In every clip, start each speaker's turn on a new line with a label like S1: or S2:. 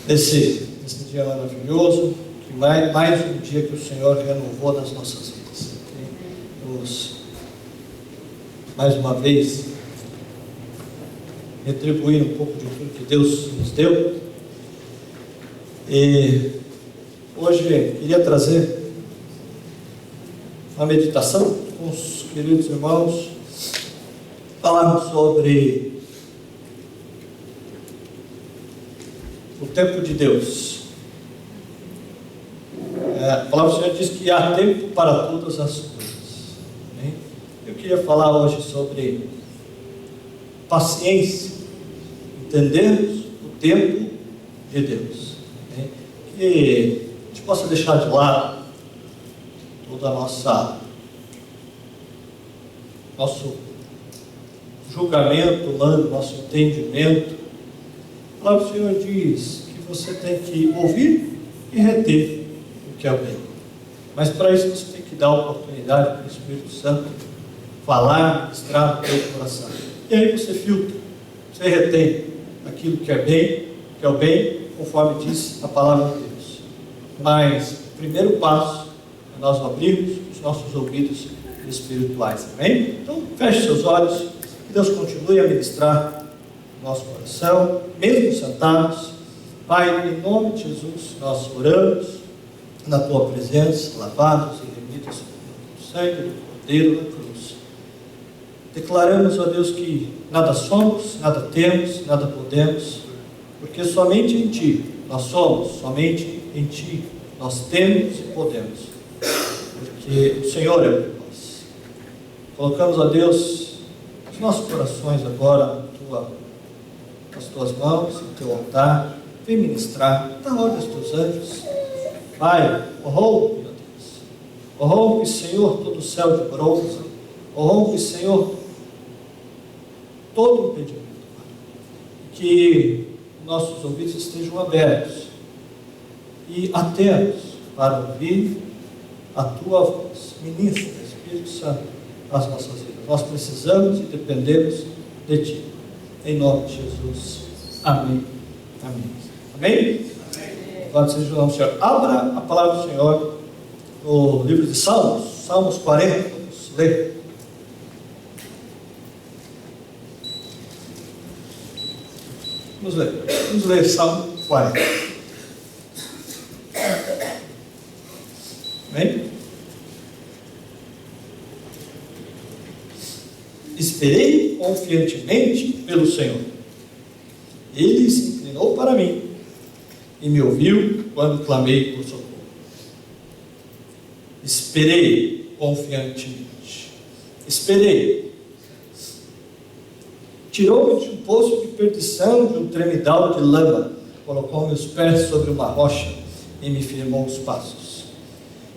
S1: nesse dia maravilhoso, que mais um dia que o Senhor renovou nas nossas vidas. Nos, mais uma vez, retribuir um pouco de tudo que Deus nos deu. E hoje queria trazer uma meditação com os queridos irmãos, falarmos sobre o tempo de Deus. A palavra do Senhor diz que há tempo para todas as coisas. Eu queria falar hoje sobre paciência, entendermos o tempo de Deus. Que a gente possa deixar de lado toda a nosso julgamento humano, nosso entendimento. A palavra do Senhor diz que você tem que ouvir e reter o que é o bem. Mas para isso você tem que dar a oportunidade para o Espírito Santo falar, ministrar no teu coração. E aí você filtra, você retém aquilo que é bem, que é o bem, conforme diz a palavra de Deus. Mas o primeiro passo é nós abrirmos os nossos ouvidos espirituais. Amém? Então feche seus olhos, que Deus continue a ministrar no nosso coração, mesmo sentados. Pai, em nome de Jesus, nós oramos na tua presença, lavados e remidos pelo sangue do Cordeiro da cruz. Declaramos, ó Deus, que nada somos, nada temos, nada podemos, porque somente em Ti nós somos, somente em Ti nós temos e podemos, porque o Senhor é por nós. Colocamos, ó Deus, os nossos corações agora nas Tuas mãos, no Teu altar. Vem ministrar, dá ordem aos Teus anjos. Pai, rompe, meu Deus, rompe, Senhor, todo o céu de bronze, rompe, Senhor, todo o impedimento, que nossos ouvidos estejam abertos e atentos para ouvir a Tua voz. Ministra, Espírito Santo, as nossas vidas. Nós precisamos e dependemos de Ti. Em nome de Jesus. Amém. Amém. Amém? Louvado seja o nome do Senhor. Abra a palavra do Senhor no livro de Salmos, Salmos 40. Vamos ler. Vamos ler Salmo 40. Amém? Esperei confiantemente pelo Senhor. Ele se inclinou para mim e me ouviu quando clamei por socorro. Esperei confiantemente. Esperei. Tirou-me de um poço de perdição, de um tremidal de lama, colocou meus pés sobre uma rocha e me firmou os passos.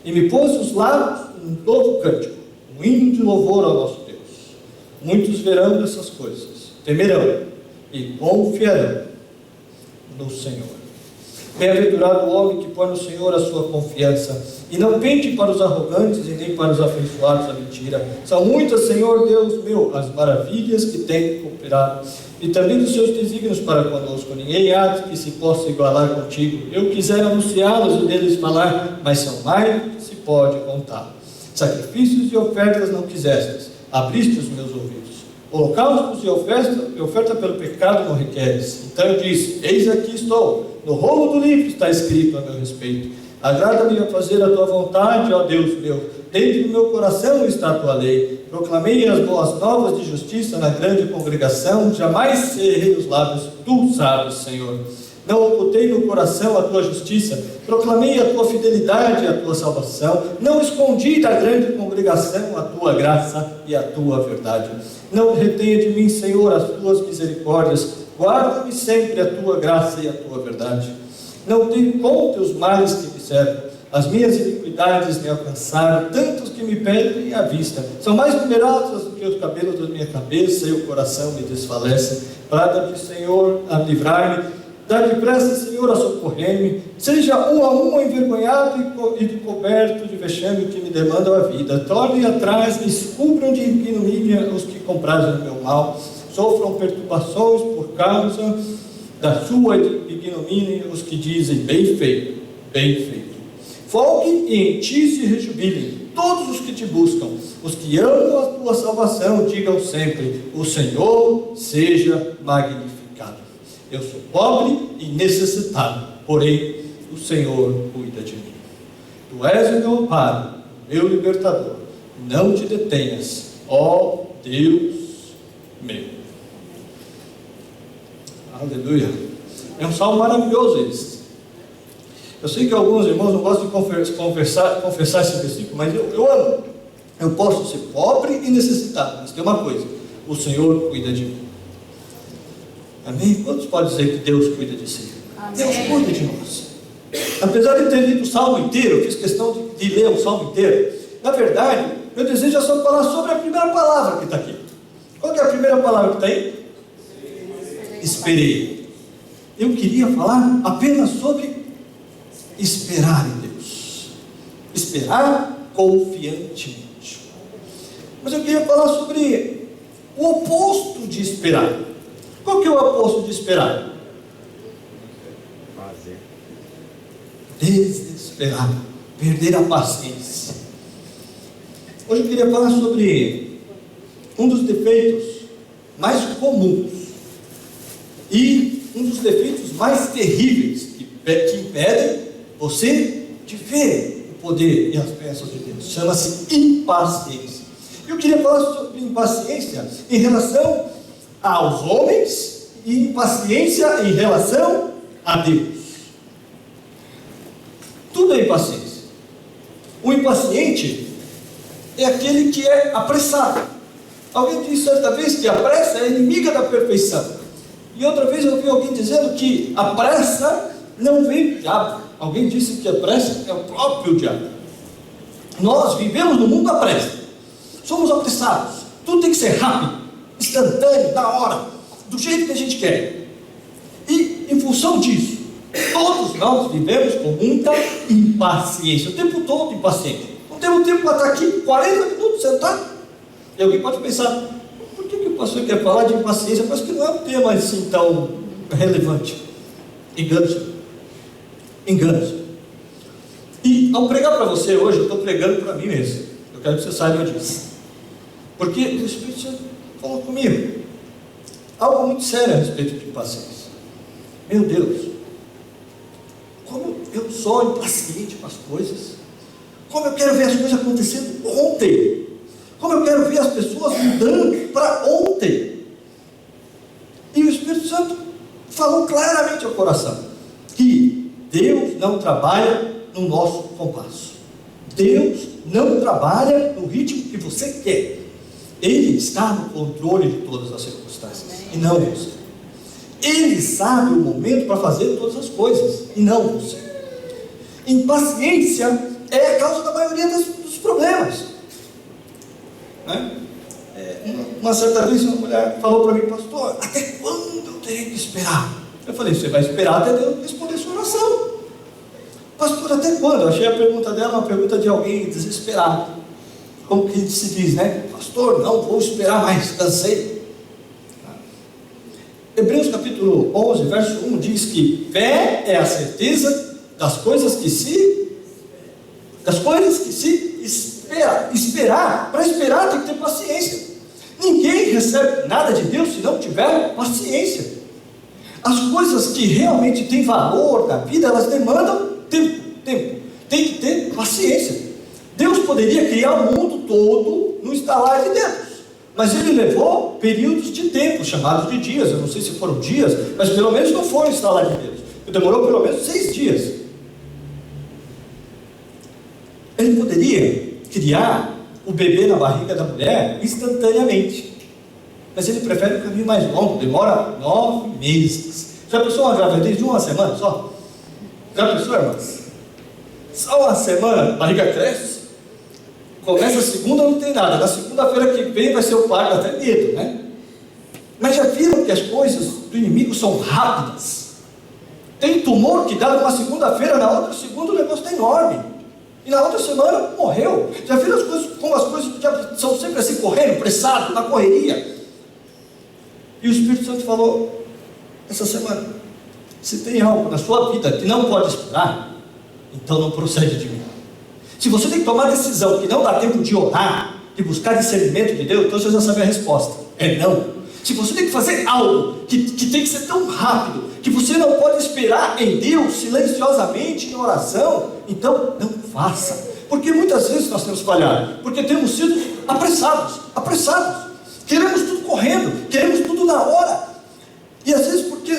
S1: E me pôs os lábios um novo cântico, um hino de louvor ao nosso Deus. Muitos verão dessas coisas, temerão e confiarão no Senhor. Bem-aventurado o homem que põe no Senhor a sua confiança e não pende para os arrogantes e nem para os afeiçoados da mentira. São muitas, Senhor Deus meu, as maravilhas que tem cooperado e também dos seus desígnios para conosco. Ninguém há que se possa igualar contigo. Eu quisera anunciá-los e deles falar, mas são mais do que se pode contar. Sacrifícios e ofertas não quisestes, abriste os meus ouvidos. Holocaustos e oferta pelo pecado não requeres. Então eu disse, eis aqui estou, no rolo do livro está escrito a meu respeito. Agrada-me a fazer a tua vontade, ó Deus meu. Dentro do meu coração está a tua lei. Proclamei as boas novas de justiça na grande congregação. Jamais cerrei os lábios, tu sabes, Senhor. Não ocultei no coração a tua justiça. Proclamei a tua fidelidade e a tua salvação. Não escondi da grande congregação a tua graça e a tua verdade. Não retenha de mim, Senhor, as tuas misericórdias. Guarda-me sempre a tua graça e a tua verdade. Não tenho conta os males que me cercam. As minhas iniquidades me alcançaram, tantos que me perdem à vista. São mais numerosas do que os cabelos da minha cabeça, e o coração me desfalece. Brada-me, Senhor, a livrar-me. Dá depressa, Senhor, a socorrer-me. Seja um a um envergonhado e coberto de vexame que me demandam a vida. Tornem atrás, me cubram de ignomínia os que comprazem o meu mal. Sofram perturbações por causa da sua ignomínia os que dizem: bem feito, bem feito. Folgue e em ti se rejubilem todos os que te buscam, os que amam a tua salvação, digam sempre: o Senhor seja magnificado. Eu sou pobre e necessitado, porém o Senhor cuida de mim. Tu és o meu amparo, meu libertador. Não te detenhas, ó Deus meu. Aleluia. É um salmo maravilhoso esse. Eu sei que alguns irmãos não gostam de confessar esse versículo, mas eu amo. Eu posso ser pobre e necessitado, mas tem uma coisa: o Senhor cuida de mim. Amém? Quantos podem dizer que Deus cuida de si? Amém. Deus cuida de nós. Apesar de ter lido o salmo inteiro, eu fiz questão de ler o salmo inteiro. Na verdade, meu desejo é só falar sobre a primeira palavra que está aqui. Qual que é a primeira palavra que está aí? Esperei. Eu queria falar apenas sobre esperar em Deus. Esperar confiantemente. Mas eu queria falar sobre o oposto de esperar. Qual que é o oposto de esperar? Fazer. Desesperar. Perder a paciência. Hoje eu queria falar sobre um dos defeitos mais comuns e um dos defeitos mais terríveis que impedem você de ver o poder e as bênçãos de Deus. Chama-se impaciência. Eu queria falar sobre impaciência em relação aos homens e impaciência em relação a Deus. Tudo é impaciência. O impaciente é aquele que é apressado. Alguém disse certa vez que a pressa é inimiga da perfeição. E outra vez eu ouvi alguém dizendo que a pressa não vem do diabo. Alguém disse que a pressa é o próprio diabo. Nós vivemos no mundo da pressa. Somos apressados. Tudo tem que ser rápido, instantâneo, da hora, do jeito que a gente quer. E em função disso, todos nós vivemos com muita impaciência. O tempo todo impaciente. Não temos tempo para estar aqui 40 minutos sentado. E alguém pode pensar: por que o pastor quer falar de impaciência? Parece que não é um tema assim tão relevante. Engano-se. E ao pregar para você hoje, eu estou pregando para mim mesmo. Eu quero que você saiba disso. Porque o Espírito Santo falou comigo algo muito sério a respeito de impaciência. Meu Deus, como eu sou impaciente com as coisas. Como eu quero ver as coisas acontecendo ontem. Como eu quero ver as pessoas mudando para ontem. E o Espírito Santo falou claramente ao coração que Deus não trabalha no nosso compasso. Deus não trabalha no ritmo que você quer. Ele está no controle de todas as circunstâncias. E não você. Ele sabe o momento para fazer todas as coisas. E não você. Impaciência é a causa da maioria dos problemas. Né? Uma certa vez uma mulher falou para mim: pastor, até quando eu terei que esperar? Eu falei: você vai esperar até Deus responder sua oração. Pastor, até quando? Eu achei a pergunta dela uma pergunta de alguém desesperado. Como que se diz, né? Pastor, não vou esperar mais, cansei. Hebreus capítulo 11, verso 1 diz que fé é a certeza das coisas que se espera. Esperar, para esperar tem que ter paciência. Ninguém recebe nada de Deus se não tiver paciência. As coisas que realmente têm valor na vida, elas demandam tempo. Tem que ter paciência. Deus poderia criar o mundo todo no estalar de dedos, mas Ele levou períodos de tempo, chamados de dias. Eu não sei se foram dias, mas pelo menos não foram estalar de dedos. Demorou pelo menos 6 dias. Ele poderia criar o bebê na barriga da mulher instantaneamente, mas Ele prefere um caminho mais longo, demora 9 meses. Já pensou uma gravidez de 1 semana só? Já pensou, irmãs? Só 1 semana, a barriga cresce. Começa a segunda, não tem nada. Na segunda-feira que vem vai ser o parto, até medo, né? Mas já viram que as coisas do inimigo são rápidas? Tem tumor que dá numa segunda-feira, na outra segunda o negócio está enorme. E na outra semana morreu. Já viram as coisas, como as coisas do diabo são sempre assim, correndo, pressado, na correria? E o Espírito Santo falou essa semana: Se tem algo na sua vida que não pode esperar, então não procede de mim. Se você tem que tomar decisão que não dá tempo de orar, de buscar discernimento de Deus, então você já sabe a resposta, é não. Se você tem que fazer algo que tem que ser tão rápido, que você não pode esperar em Deus, silenciosamente, em oração, então não faça. Porque muitas vezes nós temos falhado, porque temos sido apressados, queremos tudo correndo, queremos tudo na hora, e às vezes porque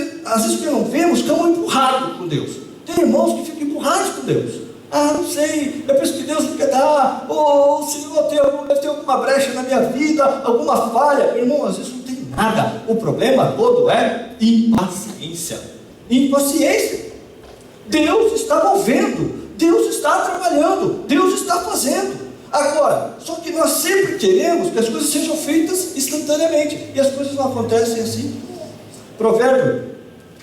S1: não vemos, ficamos empurrados com Deus. Tem irmãos que ficam empurrados com Deus. Não sei, eu penso que Deus não quer dar, ou o Senhor deve ter alguma brecha na minha vida, alguma falha. Irmão, às vezes não tem nada, o problema todo é impaciência. Deus está movendo, Deus está trabalhando, Deus está fazendo. Agora, só que nós sempre queremos que as coisas sejam feitas instantaneamente, e as coisas não acontecem assim. Provérbio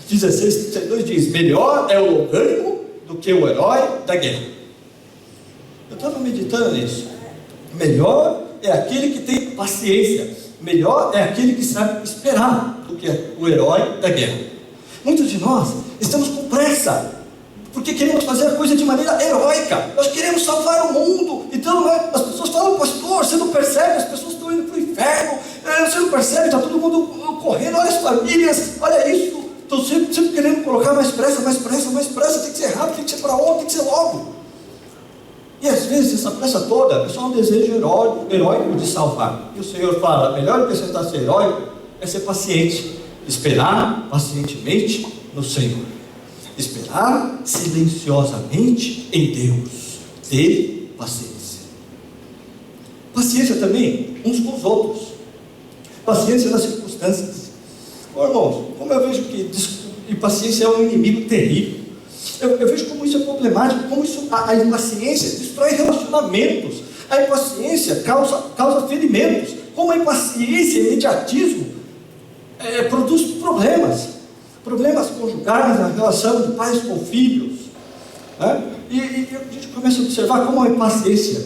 S1: 16:32 diz: melhor é o longânimo do que o herói da guerra. Eu estava meditando nisso. Melhor é aquele que tem paciência, melhor é aquele que sabe esperar do que o herói da guerra. Muitos de nós estamos com pressa, porque queremos fazer a coisa de maneira heróica, nós queremos salvar o mundo. Então as pessoas falam: pastor, você não percebe, as pessoas estão indo para o inferno, você não percebe, está todo mundo correndo, olha as famílias, olha isso. Estou sempre querendo colocar mais pressa, tem que ser rápido, tem que ser para ontem, tem que ser logo. E às vezes essa pressa toda é só um desejo heróico de salvar. E o Senhor fala: melhor do que você ser heróico é ser paciente, esperar pacientemente no Senhor, esperar silenciosamente em Deus, ter paciência. Paciência também uns com os outros, paciência nas circunstâncias. Irmãos, como eu vejo que impaciência é um inimigo terrível, eu vejo como isso é problemático, como a impaciência destrói relacionamentos, a impaciência causa ferimentos, como a impaciência e imediatismo produz problemas conjugais na relação de pais com filhos, né? E a gente começa a observar como a impaciência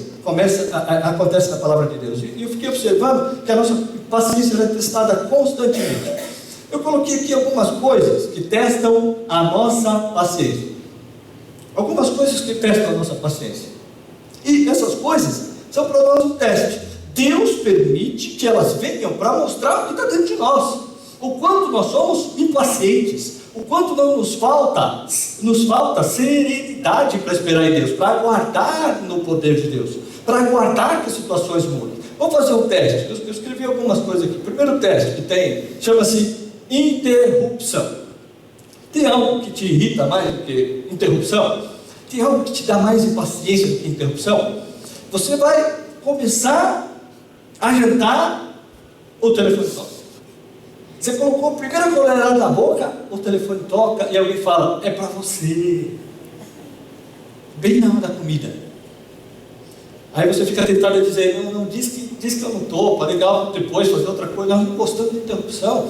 S1: acontece na palavra de Deus, e eu fiquei observando que a nossa paciência é testada constantemente. Eu coloquei aqui algumas coisas que testam a nossa paciência. E essas coisas são para nós um teste. Deus permite que elas venham para mostrar o que está dentro de nós. O quanto nós somos impacientes. O quanto não nos falta serenidade para esperar em Deus, para aguardar no poder de Deus, para aguardar que as situações mudem. Vamos fazer um teste. Eu escrevi algumas coisas aqui. O primeiro teste que tem chama-se interrupção. Tem algo que te irrita mais do que interrupção? Tem algo que te dá mais impaciência do que interrupção? Você vai começar a jantar, o telefone toca. Você colocou a primeira colherada na boca, o telefone toca e alguém fala: é para você. Bem na hora da comida. Aí você fica tentado a dizer: não, diz que eu não estou, para legal depois fazer outra coisa. Nós não gostamos de interrupção.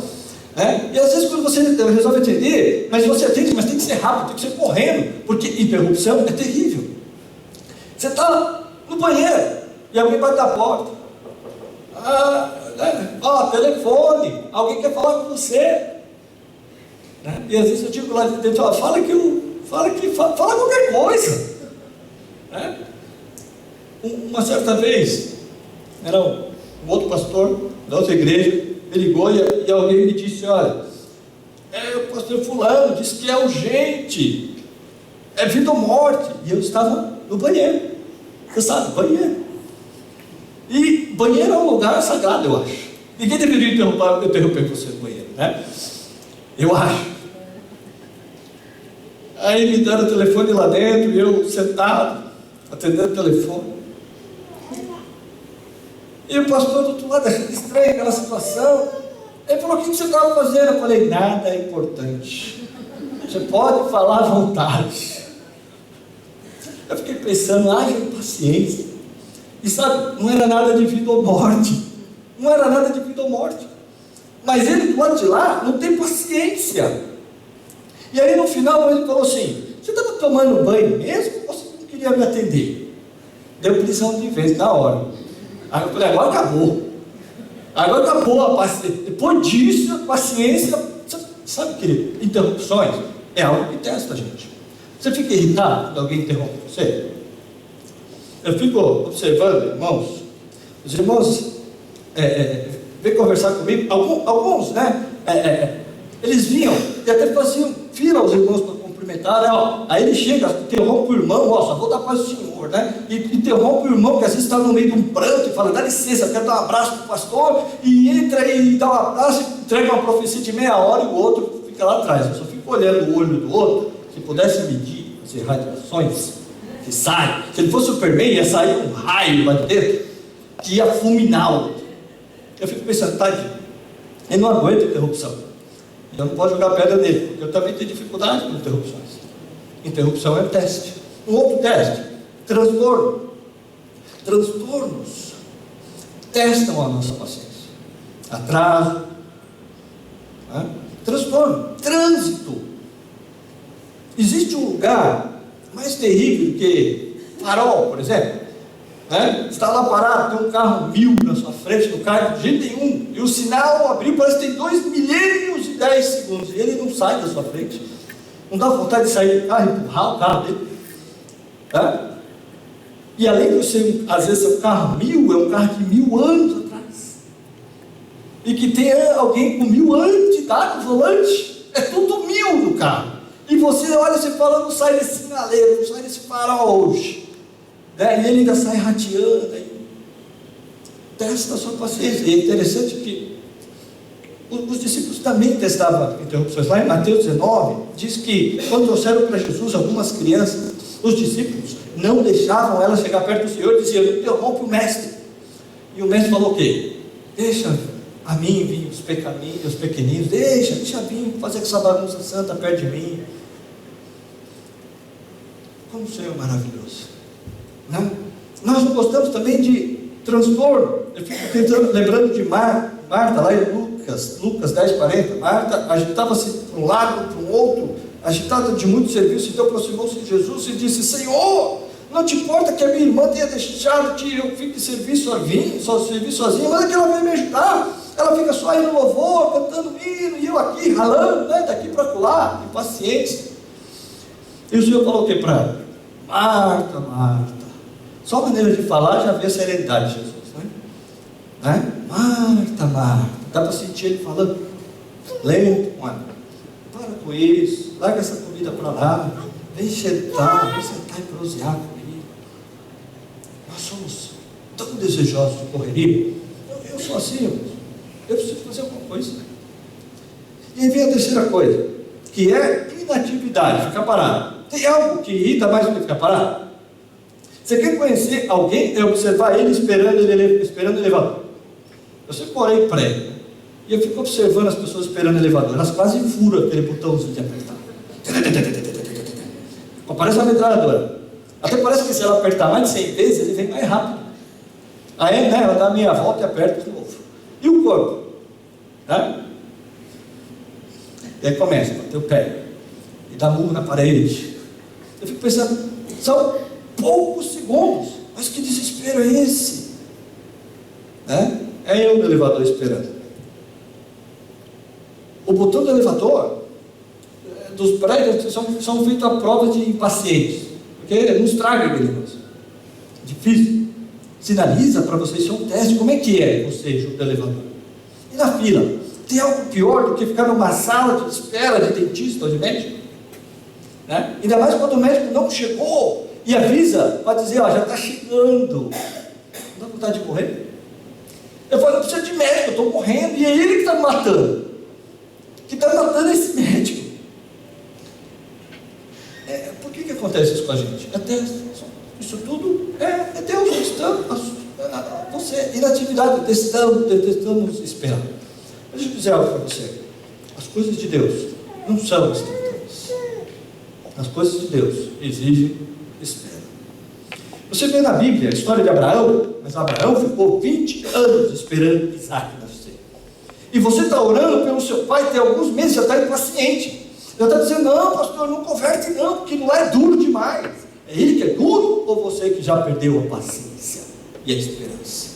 S1: E às vezes quando você resolve atender, mas você atende, mas tem que ser rápido, tem que ser correndo, porque interrupção é terrível. Você está no banheiro e alguém bate na porta, telefone, alguém quer falar com você, e às vezes eu digo lá de dentro: fala qualquer coisa. Uma certa vez era um outro pastor da outra igreja, me ligou e alguém me disse: olha, o pastor fulano disse que é urgente, é vida ou morte. E eu estava no banheiro, você sabe, banheiro. E banheiro é um lugar sagrado, eu acho. Ninguém deveria interromper você no banheiro, né? Eu acho. Aí me deram o telefone lá dentro, e eu sentado, atendendo o telefone. E o pastor do outro lado achando estranho aquela situação. Ele falou: o que você estava fazendo? Eu falei: nada é importante. Você pode falar à vontade. Eu fiquei pensando: haja paciência. E sabe, não era nada de vida ou morte. Mas ele do lado de lá não tem paciência. E aí no final ele falou assim: você estava tomando banho mesmo ou você não queria me atender? Deu prisão de vez na hora. Aí eu falei: agora acabou a paciência. Depois disso, a paciência, sabe que interrupções É algo que testa a gente. Você fica irritado quando alguém interrompe você? Eu fico observando, irmãos. Os irmãos vêm conversar comigo. Alguns, né? Eles vinham e até faziam fila aos irmãos para cumprimentar, né? Aí ele chega, interrompe o irmão, só vou dar paz ao Senhor, né? E interrompe o irmão, que às vezes está no meio de um pranto e fala, dá licença, eu quero dar um abraço para o pastor, e entra e dá um abraço, entrega uma profecia de meia hora e o outro fica lá atrás. Eu só fico olhando o olho do outro. Se pudesse medir as irradiações que saem, se ele fosse Superman, ia sair um raio lá de dentro, que ia fulminar o outro. Eu fico pensando, tadinho, ele não aguenta interrupção. Eu não posso jogar pedra nele, porque eu também tenho dificuldade com interrupções. Interrupção é um teste. Um outro teste, transtorno. Transtornos testam a nossa paciência. Atraso, né? Transtorno, trânsito. Existe um lugar mais terrível do que farol, por exemplo, né? Está lá parado, tem um carro 1000 na sua frente, não cai de jeito nenhum, e o sinal abriu, parece que tem 2 milênios e 10 segundos, e ele não sai da sua frente. Não dá vontade de sair do carro e empurrar o carro dele, né? E além de ser, às vezes, um carro 1000, é um carro de 1000 anos atrás, e que tem alguém com 1000 anos de idade no volante, é tudo 1000 no carro, e você olha, você fala, não sai desse sinaleiro, não sai desse farol hoje, né? E ele ainda sai rateando, aí testa a sua paciência. E é interessante que os discípulos também testavam interrupções. Lá em Mateus 19, diz que quando trouxeram para Jesus algumas crianças, os discípulos não deixavam elas chegar perto do Senhor, diziam, interrompe o mestre. E o mestre falou o quê? Deixa a mim vir os pequeninos, deixa vir fazer essa bagunça santa perto de mim. Como o Senhor é maravilhoso, né? Nós não gostamos também de transtorno. Eu fico lembrando de Marta, lá em Lucas 10:40. Marta agitava-se para um lado, para um outro, agitada de muito serviço, então aproximou-se de Jesus e disse, Senhor, não te importa que a minha irmã tenha deixado que eu fique serviço sozinha, mas é que ela veio me ajudar. Ela fica só aí no louvor, cantando hino, e eu aqui ralando, né, daqui para lá, impaciência. E o Senhor falou o que para ela? Marta, Marta. Só a maneira de falar já vê a serenidade de Jesus, né? Marta, Marta. Dá para sentir ele falando lento, mano. Para com isso, larga essa comida para lá, vem sentar e prosear comigo. Nós somos tão desejosos de correria. Eu sou assim, eu preciso fazer alguma coisa. E aí vem a terceira coisa, que é inatividade, ficar parado. Tem algo que irrita mais do que ficar parado? Você quer conhecer alguém, é observar ele esperando o elevador. Eu sempre morei em prédio, e eu fico observando as pessoas esperando o elevador, elas quase furam aquele botãozinho de apertar. Parece uma metralhadora. Até parece que se ela apertar mais de 100 vezes, ele vem mais rápido. Aí, né, ela dá meia volta e aperta de novo. E o corpo? Né? E aí começa a bater o pé, e dá murro na parede. Eu fico pensando, são poucos segundos, mas que desespero é esse? Né? É eu no elevador esperando. O botão do elevador dos prédios são feitos a prova de impacientes, porque não estraga aquele negócio. Difícil. Sinaliza para você, isso é um teste. Como é que é você junto do elevador? E na fila? Tem algo pior do que ficar numa sala de espera de dentista ou de médico? Né? Ainda mais quando o médico não chegou e avisa para dizer, já está chegando. Não dá vontade de morrer? Eu falo, eu preciso de médico, eu estou morrendo, e é ele que está me matando. Que está matando esse médico. Por que acontece isso com a gente? Isso tudo é Deus testando você, inatividade, testamos esperar. Mas deixa eu dizer algo para você. As coisas de Deus não são instantâneas. As coisas de Deus exigem espera. Você vê na Bíblia a história de Abraão, mas Abraão ficou 20 anos esperando Isaac nascer. E você está orando pelo seu pai, tem alguns meses, já está impaciente. Já está dizendo, não, pastor, não converte não, porque não é duro demais. É ele que é duro, ou você que já perdeu a paciência e a esperança?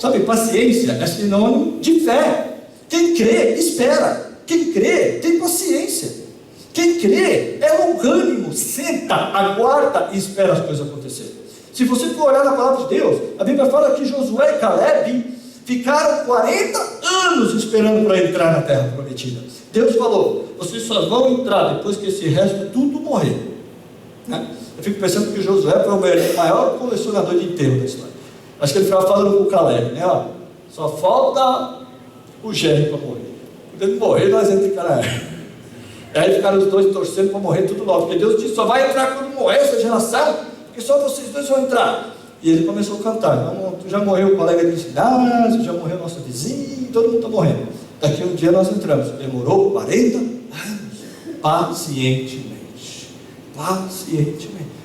S1: Sabe, paciência é sinônimo de fé. Quem crê, espera. Quem crê, tem paciência. Quem crê é longânimo, senta, aguarda e espera as coisas acontecerem. Se você for olhar na palavra de Deus, a Bíblia fala que Josué e Caleb ficaram 40 anos esperando para entrar na terra prometida. Deus falou: vocês só vão entrar depois que esse resto tudo morrer, né? Eu fico pensando que Josué foi o maior colecionador de enterro da história. Acho que ele ficava falando com o Caleb, né? Ó, só falta o Jerry para morrer. Quando ele morrer, nós entramos em Canaã. Aí ficaram os dois torcendo para morrer tudo logo, porque Deus disse: só vai entrar quando morrer essa geração, porque só vocês dois vão entrar. E ele começou a cantar: tu já morreu o colega de ginásio, já morreu nosso vizinho, todo mundo está morrendo. Daqui um dia nós entramos. Demorou 40 anos, pacientemente.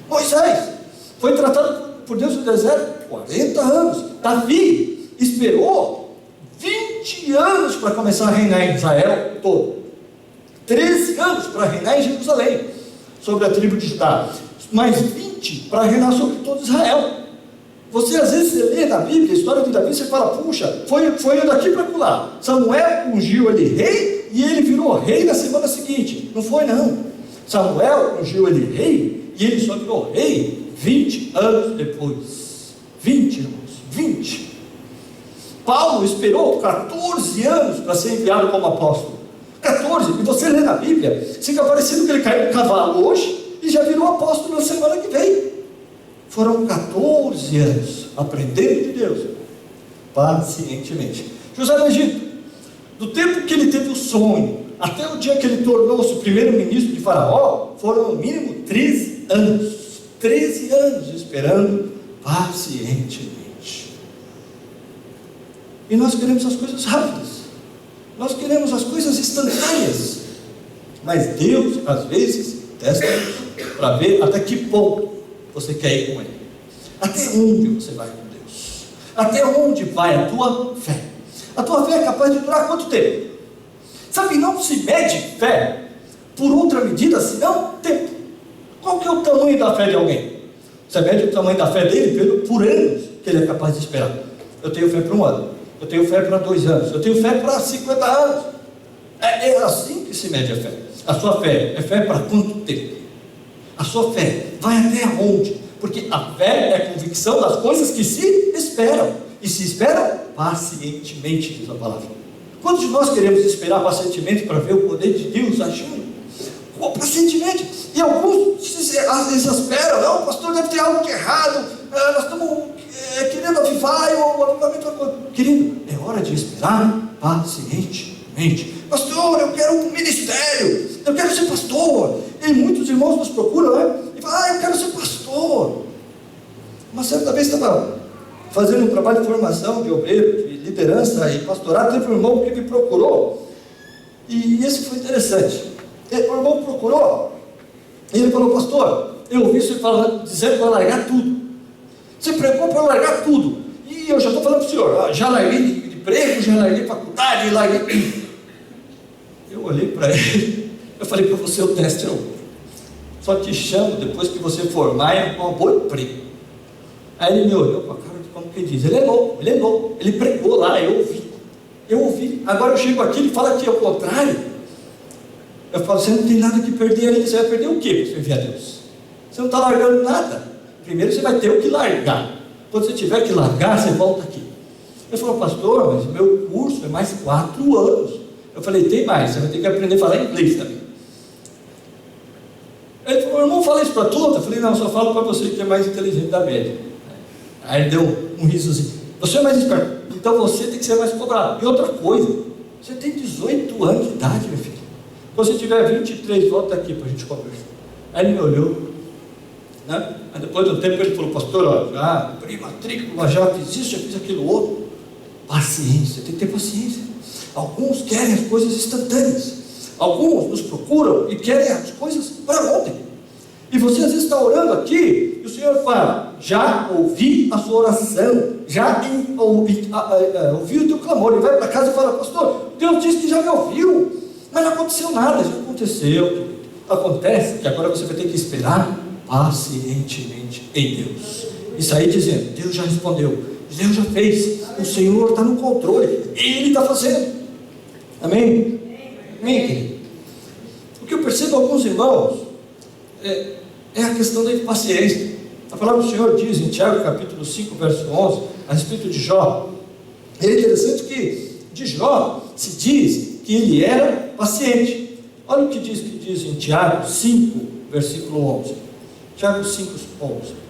S1: Moisés foi tratado por Deus no deserto 40 anos. Davi esperou 20 anos para começar a reinar em Israel todo, 13 anos para reinar em Jerusalém, sobre a tribo de Judá, mais 20 para reinar sobre todo Israel. Você às vezes lê na Bíblia a história de Davi, você fala: puxa, foi daqui para lá. Samuel ungiu ele rei e ele virou rei na semana seguinte. Não foi, não. Samuel ungiu ele rei e ele só virou rei 20 anos depois. 20, irmãos, 20. Paulo esperou 14 anos para ser enviado como apóstolo. 14, e você lê na Bíblia, fica parecendo que ele caiu do cavalo hoje e já virou apóstolo na semana que vem. Foram 14 anos aprendendo de Deus, pacientemente. José do Egito, do tempo que ele teve o sonho até o dia que ele tornou-se o primeiro-ministro de Faraó, foram no mínimo 13 anos. 13 anos esperando pacientemente. E nós queremos as coisas rápidas, nós queremos as coisas instantâneas, mas Deus às vezes testa para ver até que ponto você quer ir com Ele, até onde você vai com Deus, até onde vai a tua fé. A tua fé é capaz de durar quanto tempo? Sabe, não se mede fé por outra medida senão tempo. Qual que é o tamanho da fé de alguém? Você mede o tamanho da fé dele por anos que ele é capaz de esperar. Eu tenho fé para 1 ano, eu tenho fé para 2 anos, eu tenho fé para 50 anos. É assim que se mede a fé. A sua fé é fé para quanto tempo? A sua fé vai até onde? Porque a fé é a convicção das coisas que se esperam, e se esperam pacientemente, diz a palavra. Quantos de nós queremos esperar pacientemente para ver o poder de Deus agindo? Pacientemente. E alguns às vezes esperam: não, pastor, deve ter algo de errado, nós estamos querendo avivar, o avivamento. Querido, é hora de esperar pacientemente. Pastor, eu quero um ministério, eu quero ser pastor. E muitos irmãos nos procuram, né? E falam: eu quero ser pastor. Uma certa vez estava fazendo um trabalho de formação de obreiro, de liderança e pastorado. Teve um irmão que me procurou, e esse foi interessante. O irmão procurou e ele falou: pastor, eu ouvi você dizendo para largar tudo. Você pregou para largar tudo, e eu já estou falando para o senhor, já larguei de emprego, já larguei faculdade, larguei. Eu olhei para ele, eu falei: para você o teste é outro, só te chamo depois que você formar com um bom emprego. Aí ele me olhou com a cara de como que diz: ele é novo, ele pregou lá, eu ouvi, agora eu chego aqui, ele fala que é o contrário. Eu falo: você não tem nada que perder ainda. Você vai perder o quê para servir a Deus? Você não está largando nada. Primeiro você vai ter o que largar. Quando você tiver que largar, você volta aqui. Ele falou: pastor, mas meu curso é mais 4 anos. Eu falei: tem mais, você vai ter que aprender a falar inglês também. Ele falou: irmão, fala isso para todos. Eu falei: não, só falo para você que é mais inteligente da média. Aí ele deu um risozinho: você é mais esperto, então você tem que ser mais cobrado. E outra coisa, você tem 18 anos de idade, meu filho. Quando você tiver 23, volta aqui para a gente conversar. Aí ele me olhou, né? Aí depois do tempo ele falou: pastor, ó, já abri matrícula, já fiz isso, já fiz aquilo outro. Paciência, tem que ter paciência. Alguns querem as coisas instantâneas, alguns nos procuram e querem as coisas para ontem. E você às vezes está orando aqui, e o Senhor fala: já ouvi a sua oração, já ouvi o teu clamor. Ele vai para casa e fala: pastor, Deus disse que já me ouviu, mas não aconteceu nada. Já aconteceu. Acontece que agora você vai ter que esperar pacientemente em Deus, e sair dizendo: Deus já respondeu, Deus já fez, o Senhor está no controle, Ele está fazendo. Amém? Amém, querido? O que eu percebo alguns irmãos, é a questão da impaciência. A palavra do Senhor diz em Tiago capítulo 5, verso 11, a respeito de Jó. É interessante que de Jó se diz que ele era paciente. Olha o que diz em Tiago 5, versículo 11. Tiago 5, 11.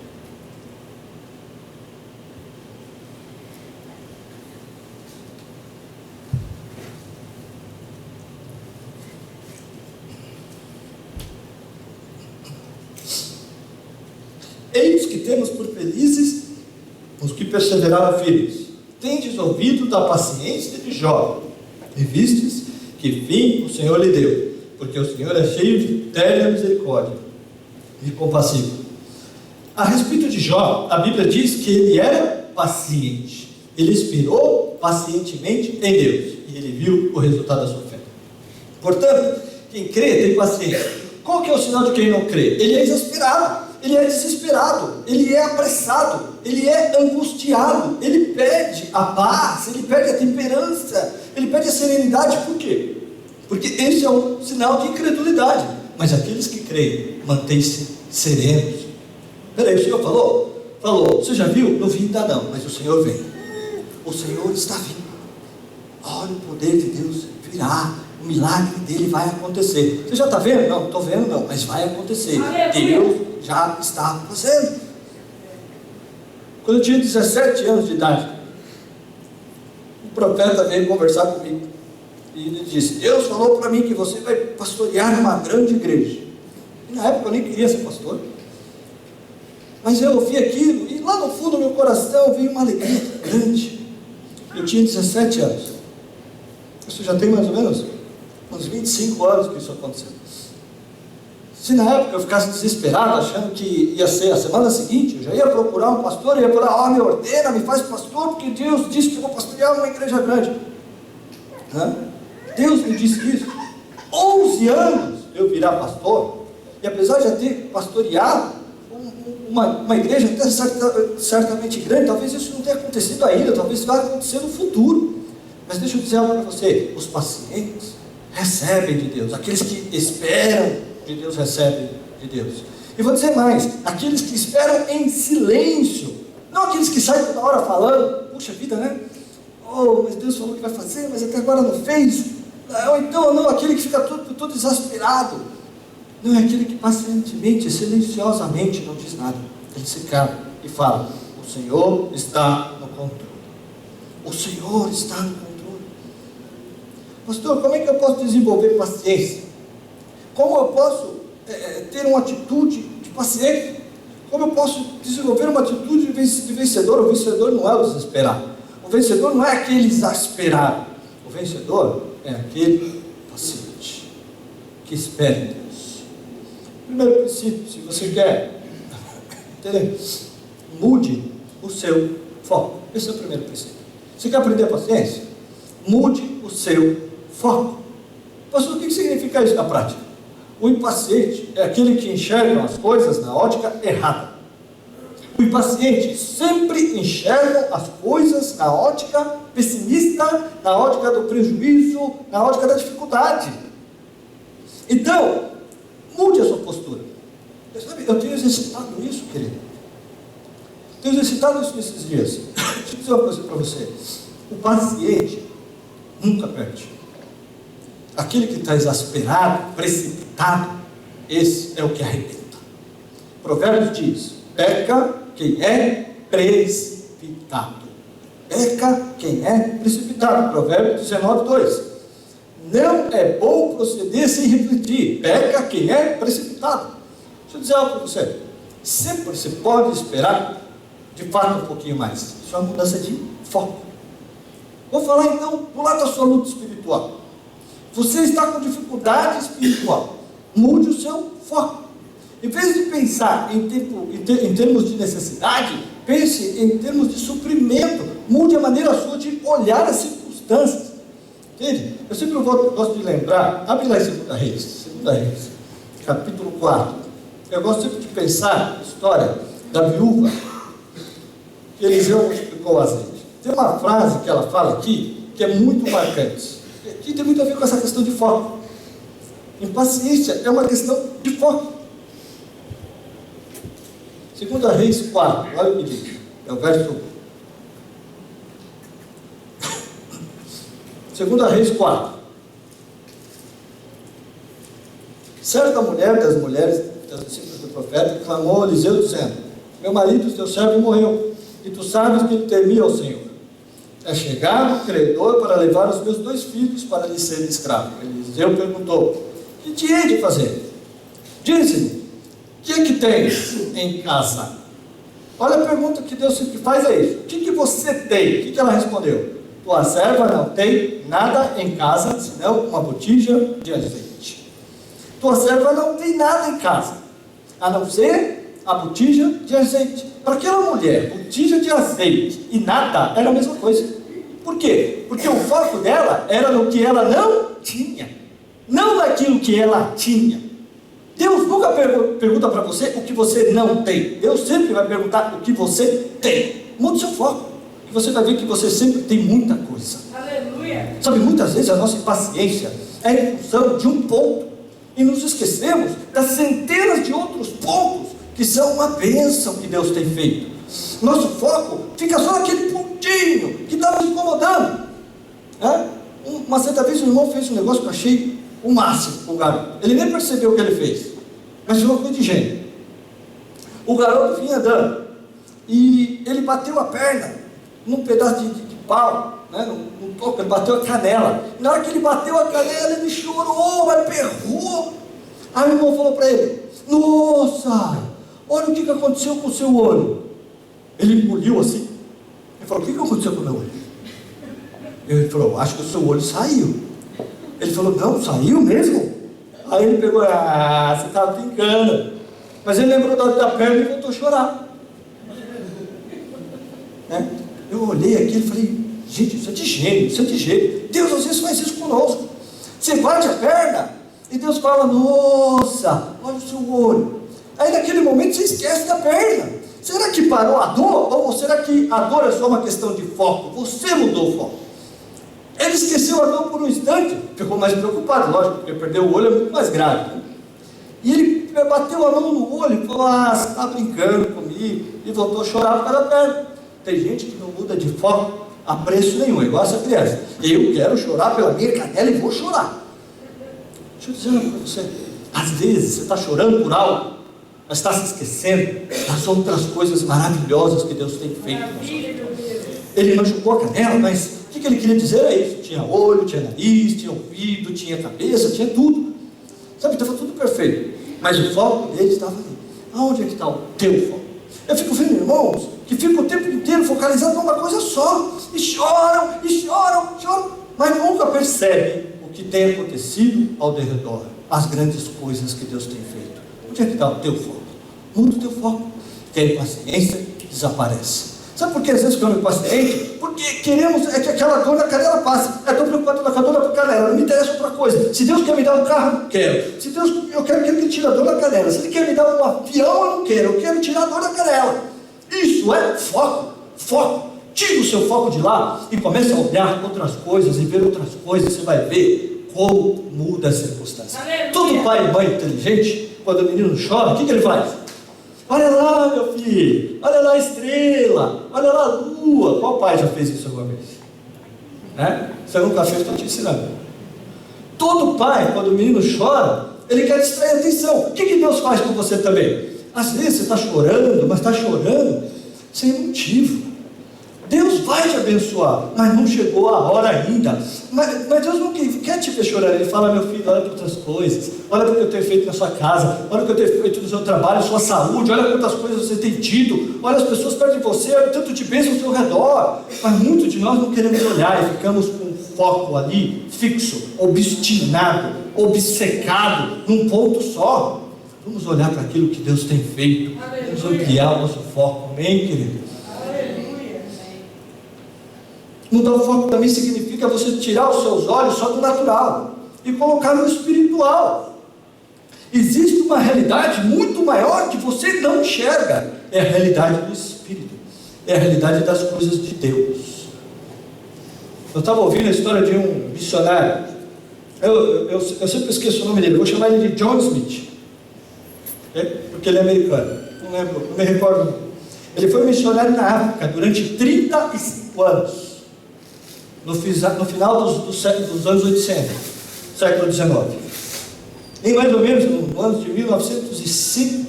S1: Eis que temos por felizes os que perseveraram firmes. Tendes ouvido da paciência de Jó, e vistes que fim o Senhor lhe deu, porque o Senhor é cheio de terna misericórdia e compassivo. A respeito de Jó, a Bíblia diz que ele era paciente. Ele esperou pacientemente em Deus, e ele viu o resultado da sua fé. Portanto, quem crê tem paciência. Qual que é o sinal de quem não crê? Ele é exasperado. Ele é desesperado, ele é apressado, ele é angustiado, ele perde a paz, ele perde a temperança, ele perde a serenidade. Por quê? Porque esse é um sinal de incredulidade. Mas aqueles que creem, mantêm-se serenos. Peraí, o Senhor falou? Falou. Você já viu? Não vi ainda não, mas o Senhor vem. O Senhor está vindo. Olha o poder de Deus virá. O milagre dele vai acontecer. Você já está vendo? Não, não estou vendo não, mas vai acontecer. Deus já está fazendo. Quando eu tinha 17 anos de idade, um profeta veio conversar comigo, e ele disse: Deus falou para mim que você vai pastorear uma grande igreja. E na época eu nem queria ser pastor, mas eu ouvi aquilo, e lá no fundo do meu coração veio uma alegria grande. Eu tinha 17 anos. Isso já tem mais ou menos uns 25 anos que isso aconteceu. Se na época eu ficasse desesperado, achando que ia ser a semana seguinte, eu já ia procurar um pastor, ia falar: me ordena, me faz pastor, porque Deus disse que eu vou pastorear uma igreja grande. Deus me disse isso. 11 anos eu virar pastor, e apesar de já ter pastoreado uma igreja até certamente grande, talvez isso não tenha acontecido ainda, talvez isso vai acontecer no futuro. Mas deixa eu dizer algo para você: os pacientes recebem de Deus, aqueles que esperam de Deus recebem de Deus. E vou dizer mais: aqueles que esperam em silêncio, não aqueles que saem toda hora falando, puxa vida, né? Oh, mas Deus falou que vai fazer, mas até agora não fez. Ou então, não, aquele que fica todo exasperado. Não, é aquele que pacientemente, silenciosamente não diz nada. Ele se cala e fala: o Senhor está no controle. O Senhor está no controle. Pastor, como é que eu posso desenvolver paciência? Como eu posso ter uma atitude de paciência? Como eu posso desenvolver uma atitude de vencedor? O vencedor não é o desesperado. O vencedor não é aquele exasperado. O vencedor é aquele paciente, que espera em Deus. Primeiro princípio, se você quer entender, mude o seu foco. Esse é o primeiro princípio. Você quer aprender a paciência? Mude o seu foco. Pastor, o que significa isso na prática? O impaciente é aquele que enxerga as coisas na ótica errada. O impaciente sempre enxerga as coisas na ótica pessimista, na ótica do prejuízo, na ótica da dificuldade. Então, mude a sua postura. Eu tenho exercitado isso, querido. Tenho exercitado isso nesses dias. Deixa eu dizer uma coisa para você: o paciente nunca perde. Aquele que está exasperado, precipitado, esse é o que arrebenta. Provérbios diz: peca quem é precipitado. Peca quem é precipitado. Provérbios 19, 2. Não é bom proceder sem refletir. Peca quem é precipitado. Deixa eu dizer algo para você: sempre você pode esperar de fato um pouquinho mais. Isso é uma mudança de foco. Vou falar então do lado da sua luta espiritual. Você está com dificuldade espiritual, mude o seu foco. Em vez de pensar em termos de necessidade, pense em termos de suprimento. Mude a maneira sua de olhar as circunstâncias. Entende? Eu sempre gosto de lembrar, abre lá em 2 Reis, capítulo 4. Eu gosto sempre de pensar na história da viúva que Eliseu multiplicou o azeite. Tem uma frase que ela fala aqui, que é muito marcante, que tem muito a ver com essa questão de foco. Impaciência é uma questão de foco. 2 Reis 4, olha o que diz. É o verso 2 Reis 4. Certa mulher das mulheres das discípulas do profeta clamou a Eliseu dizendo: meu marido, teu servo, morreu, e tu sabes que ele temia ao Senhor. É chegado o credor para levar os meus 2 filhos para lhe serem escravos. Eliseu perguntou: que te hei de fazer? Diz-me, o que é que tens em casa? Olha a pergunta que Deus sempre faz, é isso: o que você tem? O que ela respondeu? Tua serva não tem nada em casa, senão uma botija de azeite. Tua serva não tem nada em casa, a não ser a botija de azeite. Para aquela mulher, botija de azeite e nada era a mesma coisa. Por quê? Porque o foco dela era no que ela não tinha, não naquilo que ela tinha. Deus nunca pergunta para você o que você não tem. Deus sempre vai perguntar o que você tem. Mude seu foco e você vai ver que você sempre tem muita coisa.
S2: Aleluia!
S1: Sabe, muitas vezes a nossa impaciência é em função de um ponto e nos esquecemos das centenas de outros pontos que são uma bênção que Deus tem feito. Nosso foco fica só naquele pontinho que está nos incomodando. Uma certa vez o irmão fez um negócio que eu achei o máximo com o garoto. Ele nem percebeu o que ele fez, mas foi uma coisa de gênio. O garoto vinha andando e ele bateu a perna num pedaço de pau, num toco, ele bateu a canela. Na hora que ele bateu a canela, ele chorou, mas berrou. Aí o irmão falou para ele: nossa, olha o que aconteceu com o seu olho. Ele engoliu assim. Ele falou: o que aconteceu com o meu olho? Ele falou: acho que o seu olho saiu. Ele falou: não, saiu mesmo? Aí ele pegou: você estava brincando. Mas ele lembrou da perna e voltou a chorar. Eu olhei aqui e falei: gente, isso é de gênio, isso é de gênio. Deus às vezes faz isso conosco. Você bate a perna e Deus fala: nossa, olha o seu olho. Aí naquele momento você esquece da perna. Será que parou a dor? Ou será que a dor é só uma questão de foco? Você mudou o foco. Ele esqueceu a dor por um instante, ficou mais preocupado, lógico, porque perder o olho é muito mais grave. E ele bateu a mão no olho e falou: você está brincando comigo, e voltou a chorar por causa da perna. Tem gente que não muda de foco a preço nenhum, igual essa criança. Eu quero chorar pela minha canela e vou chorar. Deixa eu dizer uma coisa para você: às vezes você está chorando por algo, mas está se esquecendo das outras coisas maravilhosas que Deus tem feito. Ele machucou a canela, mas o que ele queria dizer é isso: tinha olho, tinha nariz, tinha ouvido, tinha cabeça, tinha tudo. Sabe, estava tudo perfeito. Mas o foco dele estava ali. Aonde é que está o teu foco? Eu fico vendo irmãos que ficam o tempo inteiro focalizados numa coisa só, e choram, mas nunca percebem o que tem acontecido ao redor, as grandes coisas que Deus tem feito. Onde é que está o teu foco? Muda o teu foco, que a impaciência desaparece. Sabe por que às vezes ficamos impacientes? Porque queremos que aquela dor na canela passe. Eu estou preocupado com a dor na canela, não me interessa outra coisa. Se Deus quer me dar um carro, eu quero. Se Deus, eu quero que Ele me tire a dor na canela. Se Ele quer me dar um avião, eu não quero. Eu quero tirar a dor na canela. Isso é foco. Foco. Tira o seu foco de lá e comece a olhar outras coisas e ver outras coisas. Você vai ver como muda a circunstância. Todo pai e mãe inteligente, quando o menino chora, o que ele faz? Olha lá, meu filho, olha lá a estrela, olha lá a lua. Qual pai já fez isso alguma vez? Você nunca fez, estou te ensinando. Todo pai, quando o menino chora, ele quer distrair a atenção. O que Deus faz com você também? Às vezes você está chorando, mas está chorando sem motivo. Deus vai te abençoar, mas não chegou a hora ainda. Mas Deus não quer te ver chorando. Ele fala: meu filho, olha para outras coisas, olha para o que eu tenho feito na sua casa, olha o que eu tenho feito no seu trabalho, sua saúde, olha quantas coisas você tem tido, olha as pessoas perto de você, olha tanto de bênção ao seu redor. Mas muitos de nós não queremos olhar e ficamos com o foco ali, fixo, obstinado, obcecado, num ponto só. Vamos olhar para aquilo que Deus tem feito. Vamos ampliar o nosso foco, amém, querido? Mudar o foco também significa você tirar os seus olhos só do natural e colocar no espiritual. Existe uma realidade muito maior que você não enxerga. É a realidade do Espírito. É a realidade das coisas de Deus. Eu estava ouvindo a história de um missionário Eu sempre esqueço o nome dele, vou chamar ele de John Smith, porque ele é americano, não me recordo. Ele foi missionário na África durante 35 anos, no final dos anos 800, século XIX. Em mais ou menos no ano de 1905,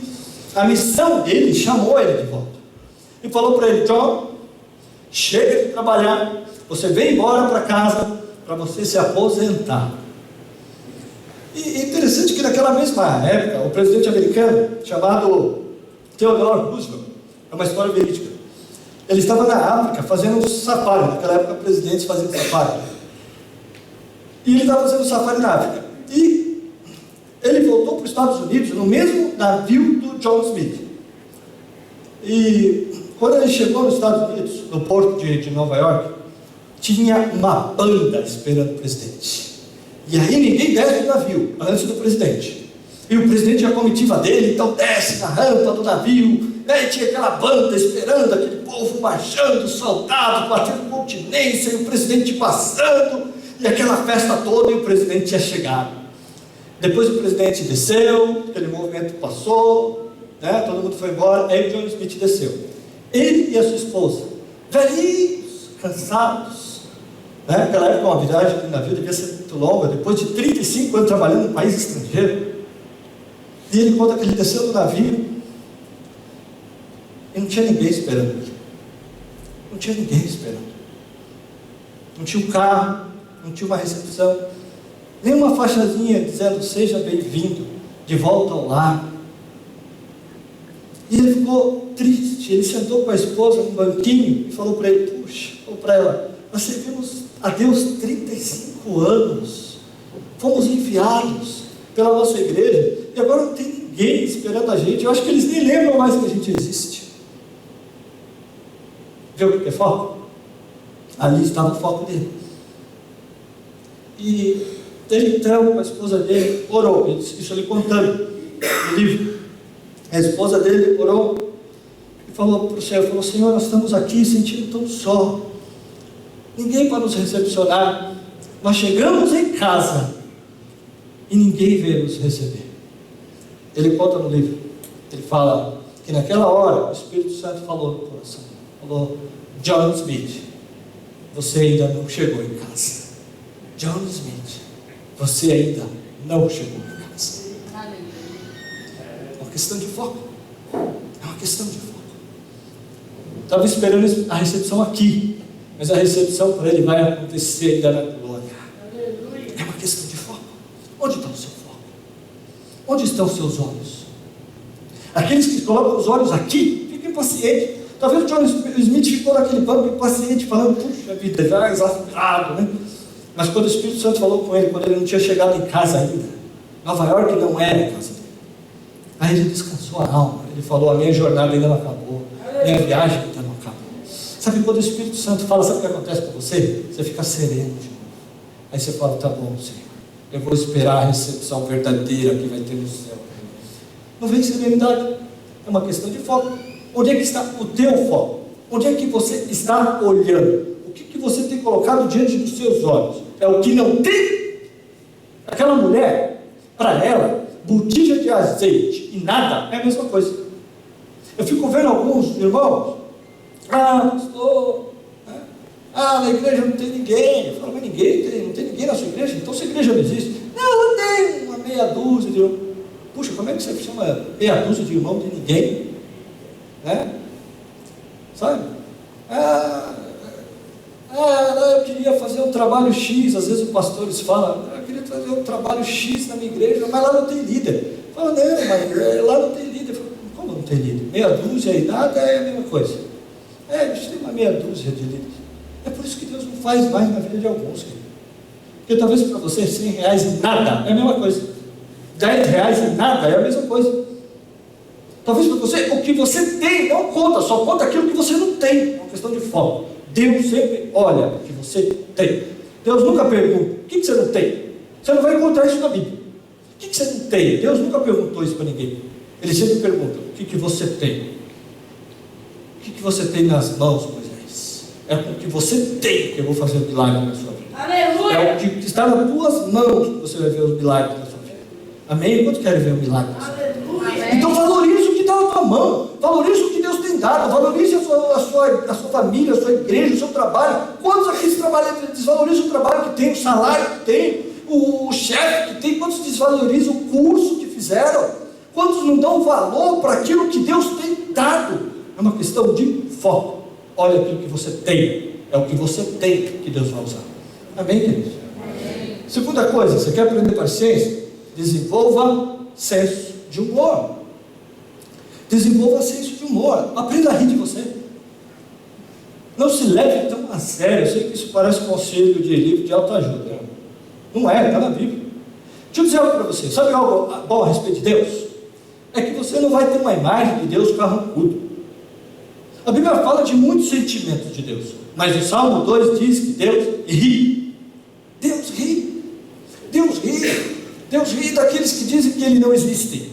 S1: a missão dele chamou ele de volta e falou para ele: John, chega de trabalhar, você vem embora para casa para você se aposentar. E interessante que naquela mesma época, o presidente americano, chamado Theodore Roosevelt, é uma história verídica, ele estava na África fazendo um safari. Naquela época presidentes faziam safari, e ele estava fazendo safari na África, e ele voltou para os Estados Unidos no mesmo navio do John Smith. E quando ele chegou nos Estados Unidos, no porto de Nova York, tinha uma banda esperando o presidente. E aí ninguém desce do navio antes do presidente. E o presidente e a comitiva dele, então desce na rampa do navio, e tinha aquela banda esperando, aquele povo marchando, soldados, batendo continência, e o presidente passando, e aquela festa toda, e o presidente tinha chegado. Depois o presidente desceu, aquele movimento passou, né, todo mundo foi embora, aí o John Smith desceu. Ele e a sua esposa, velhinhos, cansados, né? Naquela época uma viagem de navio devia ser muito longa, depois de 35 anos trabalhando em um país estrangeiro. E ele conta que ele desceu do navio e não tinha ninguém esperando ele. Não tinha ninguém esperando. Não tinha um carro, não tinha uma recepção, nem uma faixazinha dizendo: seja bem-vindo, de volta ao lar. E ele ficou triste. Ele sentou com a esposa num banquinho e falou para ele: puxa, falou para ela, nós servimos a Deus 35 anos, fomos enviados pela nossa igreja, e agora não tem ninguém esperando a gente. Eu acho que eles nem lembram mais que a gente existe. Vê o que é foco? Ali estava o foco dele. E ele então, com a esposa dele, orou. Isso ele contando no livro. A esposa dele orou e falou para o Senhor, falou: Senhor, nós estamos aqui sentindo tão só, ninguém para nos recepcionar, nós chegamos em casa e ninguém veio nos receber. Ele conta no livro, ele fala que naquela hora o Espírito Santo falou no coração, falou: John Smith, você ainda não chegou em casa. John Smith, você ainda não chegou em casa. É uma questão de foco. É uma questão de foco. Estava esperando a recepção aqui, mas a recepção para ele vai acontecer ainda na glória. É uma questão de foco. Onde está o seu foco? Onde estão os seus olhos? Aqueles que colocam os olhos aqui ficam impacientes. Talvez o John Smith ficou naquele banco impaciente, falando: puxa vida, já exasperado, né? Mas quando o Espírito Santo falou com ele, quando ele não tinha chegado em casa ainda, Nova York não era a casa dele, aí ele descansou a alma. Ele falou: a minha jornada ainda não acabou, minha viagem ainda não acabou. Sabe quando o Espírito Santo fala, sabe o que acontece com você? Você fica sereno de novo. Aí você fala: tá bom, Senhor, eu vou esperar a recepção verdadeira que vai ter no céu. Não vem serenidade, é uma questão de foco. Onde é que está o teu foco? Onde é que você está olhando? O que você tem colocado diante dos seus olhos? É o que não tem? Aquela mulher, para ela, botija de azeite e nada é a mesma coisa. Eu fico vendo alguns irmãos: pastor, né? Na igreja não tem ninguém. Eu falo: mas não tem ninguém na sua igreja? Então sua igreja não existe. Não, tem uma meia dúzia de irmãos. Puxa, como é que você chama meia dúzia de irmãos de ninguém? Né? Sabe? Eu queria fazer um trabalho X. Às vezes os pastores falam: eu queria fazer um trabalho X na minha igreja, mas lá não tem líder. Fala: não, mas lá não tem líder. Falo: como não tem líder? Meia dúzia e nada é a mesma coisa. A gente tem uma meia dúzia de líderes. É por isso que Deus não faz mais na vida de alguns, querido. Porque talvez para você R$100 e nada é a mesma coisa, R$10 e nada é a mesma coisa. Talvez para você o que você tem não conta, só conta aquilo que você não tem. É uma questão de foco. Deus sempre olha o que você tem. Deus nunca pergunta: o que você não tem? Você não vai encontrar isso na Bíblia. O que você não tem? Deus nunca perguntou isso para ninguém. Ele sempre pergunta: o que você tem? O que você tem nas mãos, Moisés? É com o que você tem que eu vou fazer um milagre na sua vida.
S2: Aleluia!
S1: É o que está nas tuas mãos que você vai ver os milagres da sua vida. Amém? Quanto querem ver o milagre da sua vida? Então valorize o que está na tua mão. Valorize o que Deus tem dado. Valorize a sua família, a sua igreja, o seu trabalho. Quantos aqui desvalorizam o trabalho que tem, o salário que tem, o chefe que tem? Quantos desvalorizam o curso que fizeram? Quantos não dão valor para aquilo que Deus tem dado? É uma questão de foco. Olha aquilo que você tem. É o que você tem que Deus vai usar. Amém, queridos? Amém. Segunda coisa, você quer aprender paciência? Desenvolva senso de humor. Desenvolva senso de humor. Aprenda a rir de você. Não se leve tão a sério. Eu sei que isso parece conselho de livro de autoajuda. Não é, está na Bíblia. Deixa eu dizer algo para você. Sabe algo bom a respeito de Deus? É que você não vai ter uma imagem de Deus carrancudo. A Bíblia fala de muitos sentimentos de Deus, mas o Salmo 2 diz que Deus ri. Deus ri. Deus ri. Deus ri daqueles que dizem que Ele não existe.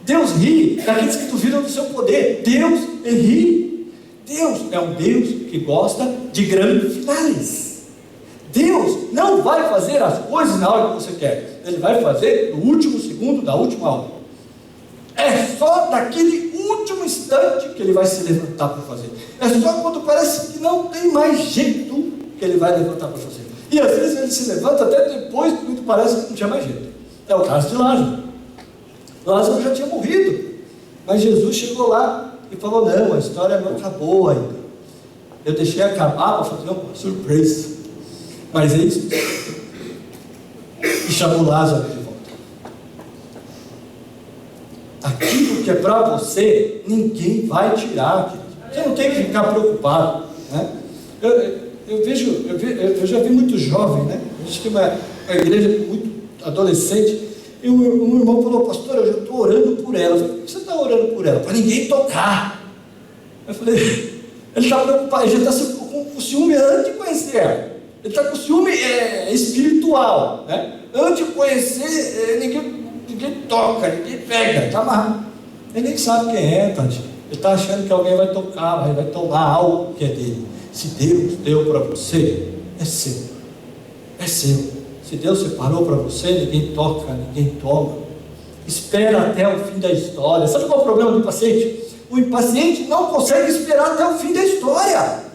S1: Deus ri daqueles que duvidam do seu poder. Deus ri. Deus é um Deus que gosta de grandes finais. Deus não vai fazer as coisas na hora que você quer. Ele vai fazer no último segundo da última hora. É só naquele último instante que Ele vai se levantar para fazer. É só quando parece que não tem mais jeito que Ele vai levantar para fazer. E às vezes Ele se levanta até depois que muito parece que não tinha mais jeito. É o caso de Lázaro. Lázaro já tinha morrido, mas Jesus chegou lá e falou: não, a história não acabou ainda. Eu deixei acabar para fazer uma surpresa. Mas é isso. E chamou Lázaro de volta. Aquilo que é para você, ninguém vai tirar, querido. Você não tem que ficar preocupado, né? Eu já vi muito jovem, né? A gente tem uma igreja muito adolescente, e um irmão falou: pastor, eu já estou orando por ela. Eu falei: por que você está orando por ela? Para ninguém tocar. Eu falei: ele está preocupado, ele já está com ciúme antes de conhecer ela. Ele está com ciúme espiritual, né? Antes de conhecer, ninguém toca, ninguém pega, está amarrado. Ele nem sabe quem é, tadinho. Ele está achando que alguém vai tocar, vai tomar algo que é dele. Se Deus deu para você, é seu. É seu. Se Deus separou para você, ninguém toca, ninguém toma. Espera até o fim da história. Sabe qual é o problema do impaciente? O impaciente não consegue esperar até o fim da história.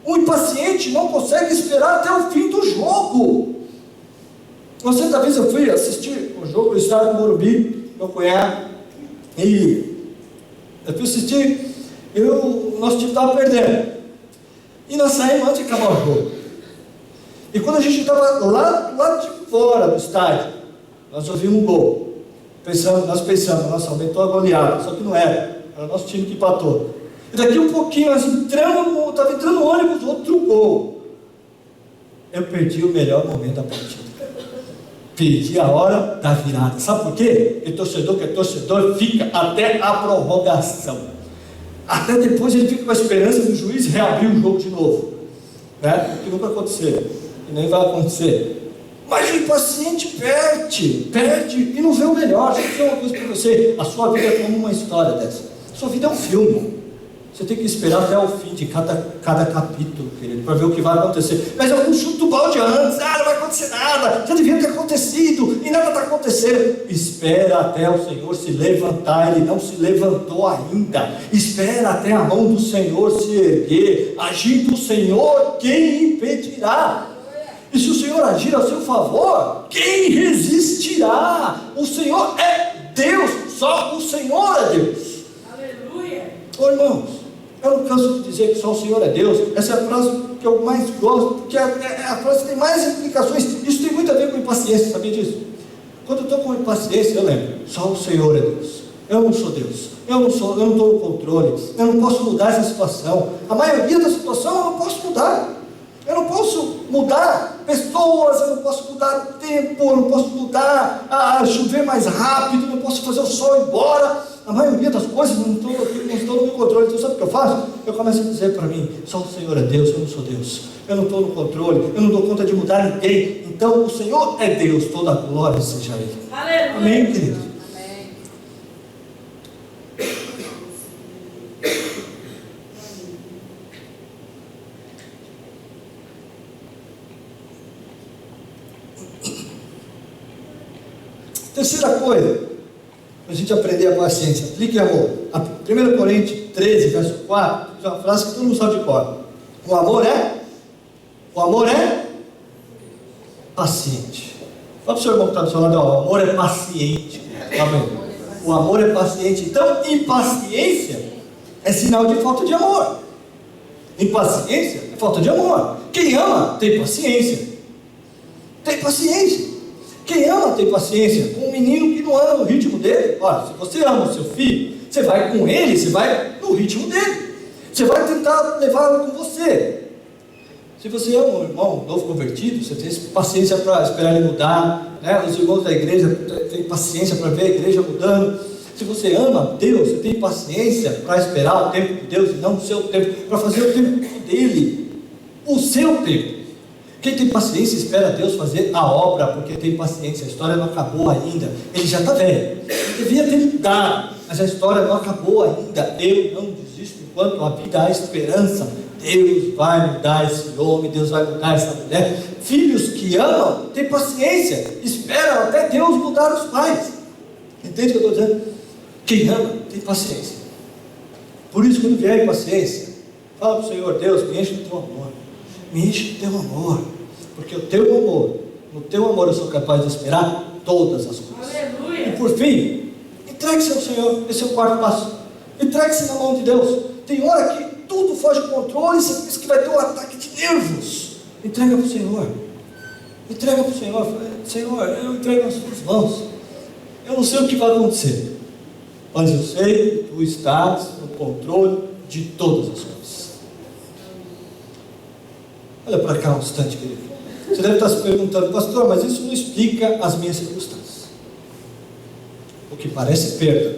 S1: O impaciente não consegue esperar até o fim do jogo. Uma certa vez eu fui assistir um jogo do estádio do Morumbi, meu cunhado, e eu fui assistir, nosso time estava perdendo. E nós saímos antes de acabar o jogo. E quando a gente estava lá de fora do estádio, nós ouvimos um gol. Nós pensamos, nossa, aumentou a goleada, só que não era o nosso time que empatou. E daqui um pouquinho nós estava entrando no ônibus, outro gol. Eu perdi o melhor momento da partida. Perdi a hora da virada. Sabe por quê? Porque torcedor que é torcedor fica até a prorrogação. Até depois ele fica com a esperança do juiz reabrir o jogo de novo, né? Que nunca aconteceu, e nem vai acontecer. Mas o impaciente perde e não vê o melhor. Deixa eu dizer uma coisa para você: a sua vida é como uma história dessa. A sua vida é um filme. Você tem que esperar até o fim de cada capítulo, querido, para ver o que vai acontecer. Mas eu não chuto o balde antes, não vai acontecer nada, já devia ter acontecido, e nada está acontecendo. Espera até o Senhor se levantar, Ele não se levantou ainda. Espera até a mão do Senhor se erguer. Agindo o Senhor, quem impedirá? E se o Senhor agir a seu favor, quem resistirá? O Senhor é Deus, só o Senhor é Deus. Aleluia! Ô irmãos, eu não canso de dizer que só o Senhor é Deus. Essa é a frase que eu mais gosto, porque é a frase que tem mais implicações. Isso tem muito a ver com impaciência, sabia disso? Quando eu estou com impaciência, eu lembro: só o Senhor é Deus. Eu não sou Deus. Eu não estou no controle. Eu não posso mudar essa situação. A maioria da situação eu não posso mudar. Eu não posso mudar pessoas, eu não posso mudar o tempo, eu não posso mudar a chover mais rápido, eu não posso fazer o sol ir embora. A maioria das coisas não estão no meu controle. Então sabe o que eu faço? Eu começo a dizer para mim: só o Senhor é Deus, eu não sou Deus. Eu não estou no controle, eu não dou conta de mudar ninguém. Então o Senhor é Deus, toda a glória seja Ele. Aleluia. Amém, querido? Amém. Terceira coisa, para a gente aprender a paciência, aplique amor. 1 Coríntios 13, verso 4, diz uma frase que todo mundo sabe de cor. O amor é paciente. Fala para o seu irmão que está do seu lado, ó, o amor é paciente. Amém. O amor é paciente. Então, impaciência é sinal de falta de amor. Impaciência é falta de amor. Quem ama tem paciência. Tem paciência. Quem ama tem paciência. Com um menino que não anda no ritmo dele. Olha, se você ama o seu filho, você vai com ele, você vai no ritmo dele. Você vai tentar levá-lo com você. Se você ama um irmão novo convertido, você tem paciência para esperar ele mudar, né? Os irmãos da igreja têm paciência para ver a igreja mudando. Se você ama Deus, você tem paciência para esperar o tempo de Deus e não o seu tempo, para fazer o tempo dele, o seu tempo. Quem tem paciência espera Deus fazer a obra, porque tem paciência. A história não acabou ainda. Ele já está velho, ele devia ter mudado, mas a história não acabou ainda. Eu não desisto enquanto a vida há esperança. Deus vai mudar esse homem, Deus vai mudar essa mulher. Filhos que amam, têm paciência, esperam até Deus mudar os pais. Entende o que eu estou dizendo? Quem ama, tem paciência. Por isso, quando vier paciência, fala para o Senhor: Deus, me enche do teu amor, me enche do teu amor, porque o teu amor, no teu amor eu sou capaz de esperar todas as coisas. Aleluia. E por fim, entregue-se ao Senhor. Esse é o quarto passo. Entregue-se na mão de Deus. Tem hora que tudo foge do controle, você pensa que vai ter um ataque de nervos. Entrega para o Senhor. Entrega para o Senhor. Senhor, eu entrego nas tuas mãos. Eu não sei o que vai acontecer, mas eu sei que tu estás no controle de todas as coisas. Olha para cá um instante, querido. Você deve estar se perguntando: pastor, mas isso não explica as minhas circunstâncias. O que parece perda,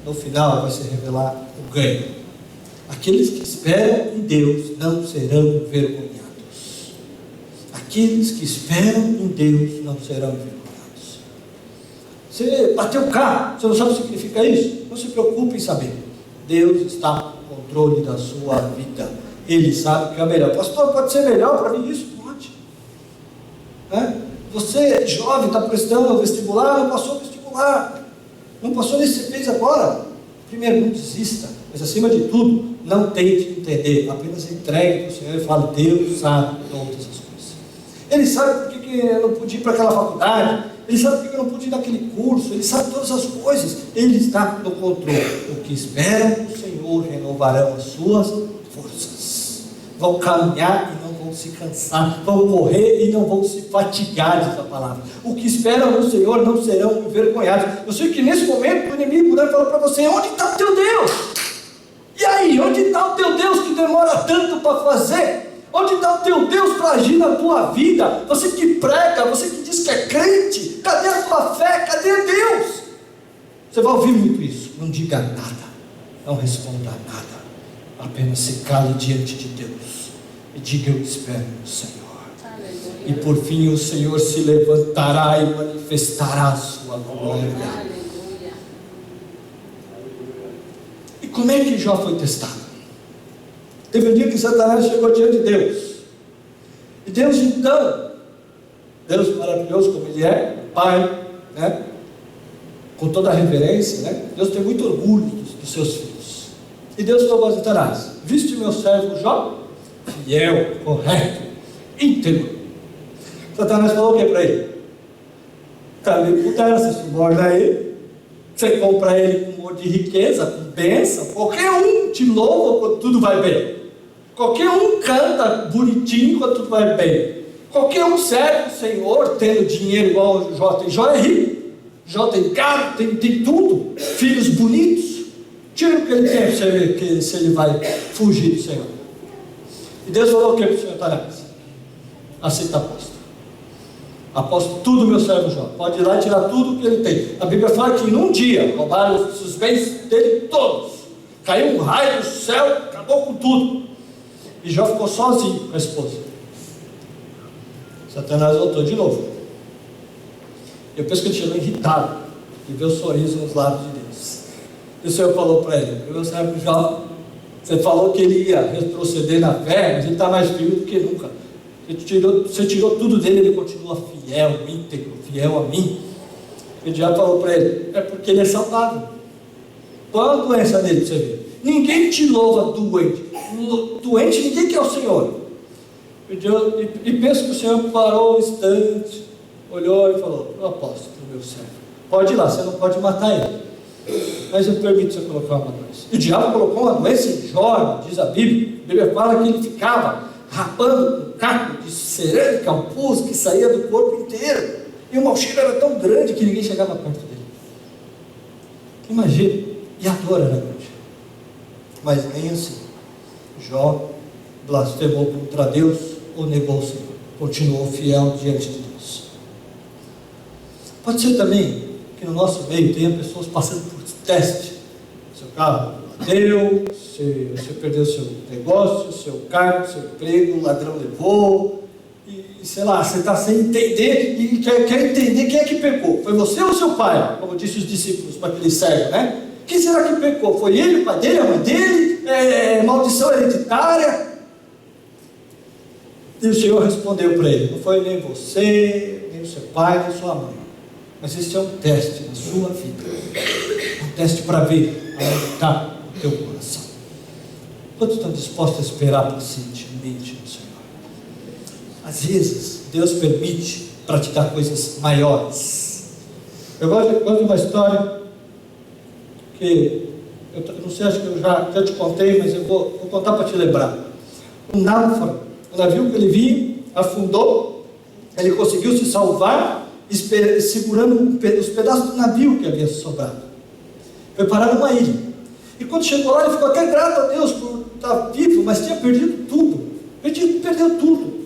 S1: no final vai se revelar o ganho. Aqueles que esperam em Deus não serão envergonhados. Aqueles que esperam em Deus não serão envergonhados. Você bateu o carro, você não sabe o que significa isso? Não se preocupe em saber. Deus está no controle da sua vida. Ele sabe que é melhor. Pastor, pode ser melhor para mim? Isso pode. Você jovem, está prestando o vestibular, não passou o vestibular, não passou nesse que você fez agora. Primeiro, não desista, mas acima de tudo, não tente entender, apenas entregue para o Senhor e fale: Deus sabe todas as coisas. Ele sabe por que eu não pude ir para aquela faculdade, Ele sabe por que eu não pude ir naquele curso, Ele sabe todas as coisas, Ele está no controle. O que esperam no Senhor renovarão as suas forças, vão caminhar e não vão se cansar, vão correr e não vão se fatigar, diz a palavra. O que esperam no Senhor não serão envergonhados. Eu sei que nesse momento o inimigo deve falar para você: onde está o teu Deus? E aí, onde está o teu Deus que demora tanto para fazer? Onde está o teu Deus para agir na tua vida? Você que prega, você que diz que é crente, cadê a tua fé? Cadê Deus? Você vai ouvir muito isso. Não diga nada, não responda nada, apenas se cale diante de Deus e diga: eu espero no Senhor. Aleluia. E por fim o Senhor se levantará e manifestará a sua glória. Como é que Jó foi testado? Teve um dia que Satanás chegou diante de Deus, e Deus então, Deus maravilhoso como Ele é, Pai, né? Com toda a reverência, né? Deus tem muito orgulho dos seus filhos. E Deus falou para Satanás: viste meu servo Jó? Fiel, correto, íntegro. Satanás falou o que para ele? Também pudesse se borda aí. Você compra ele com um monte de riqueza, com bênção. Qualquer um te louva quando tudo vai bem. Qualquer um canta bonitinho quando tudo vai bem. Qualquer um serve o Senhor tendo dinheiro igual o Jó tem. Jó é rico. Jó tem carro, tem tudo. Filhos bonitos. Tira o que ele tem, você ver se ele vai fugir do Senhor. E Deus falou o que para o Senhor Tarás? Aceita a aposta. Aposto tudo, meu servo Jó. Pode ir lá e tirar tudo o que ele tem. A Bíblia fala que num dia roubaram os bens dele todos. Caiu um raio do céu, acabou com tudo. E Jó ficou sozinho com a esposa. Satanás voltou de novo. Eu penso que ele chegou irritado e viu o sorriso nos lábios de Deus. E o Senhor falou para ele: meu servo Jó, você falou que ele ia retroceder na fé, mas ele está mais firme do que nunca. Você tirou tudo dele, ele continua fiel, íntegro, fiel a mim. E o diabo falou para ele: é porque ele é saudável. Qual a doença dele para você ver? Ninguém te louva doente. Doente, ninguém quer o Senhor. E penso que o Senhor parou um instante, olhou e falou: eu aposto para o meu servo, pode ir lá, você não pode matar ele, mas eu permito você colocar uma doença. E o diabo colocou uma doença em Jó, diz a Bíblia fala que ele ficava rapando um caco de cerâmica, um pus que saía do corpo inteiro, e o mau cheiro era tão grande que ninguém chegava perto dele. Imagina, e a dor era grande. Mas nem assim, Jó blasfemou contra Deus ou negou o Senhor, continuou fiel diante de Deus. Pode ser também que no nosso meio tenha pessoas passando por teste. Seu carro bateu, você perdeu seu negócio, seu cargo, seu emprego, o ladrão levou, e sei lá, você está sem entender e quer entender quem é que pecou. Foi você ou seu pai? Como disse os discípulos para aquele cego, né? Quem será que pecou? Foi ele, o pai dele, a mãe dele? Maldição hereditária? E o Senhor respondeu para ele: não foi nem você, nem o seu pai, nem sua mãe, mas esse é um teste na sua vida, um teste para ver onde está o teu coração. Quantos estão dispostos a esperar pacientemente no Senhor? Às vezes Deus permite praticar coisas maiores. Eu gosto de uma história que eu não sei, acho que eu já te contei, mas eu vou contar para te lembrar. Um náufrago, o navio que ele vinha afundou, ele conseguiu se salvar segurando os pedaços do navio que havia sobrado. Foi parar numa ilha, e quando chegou lá ele ficou até grato a Deus por estar vivo, mas tinha perdido tudo. Perdeu tudo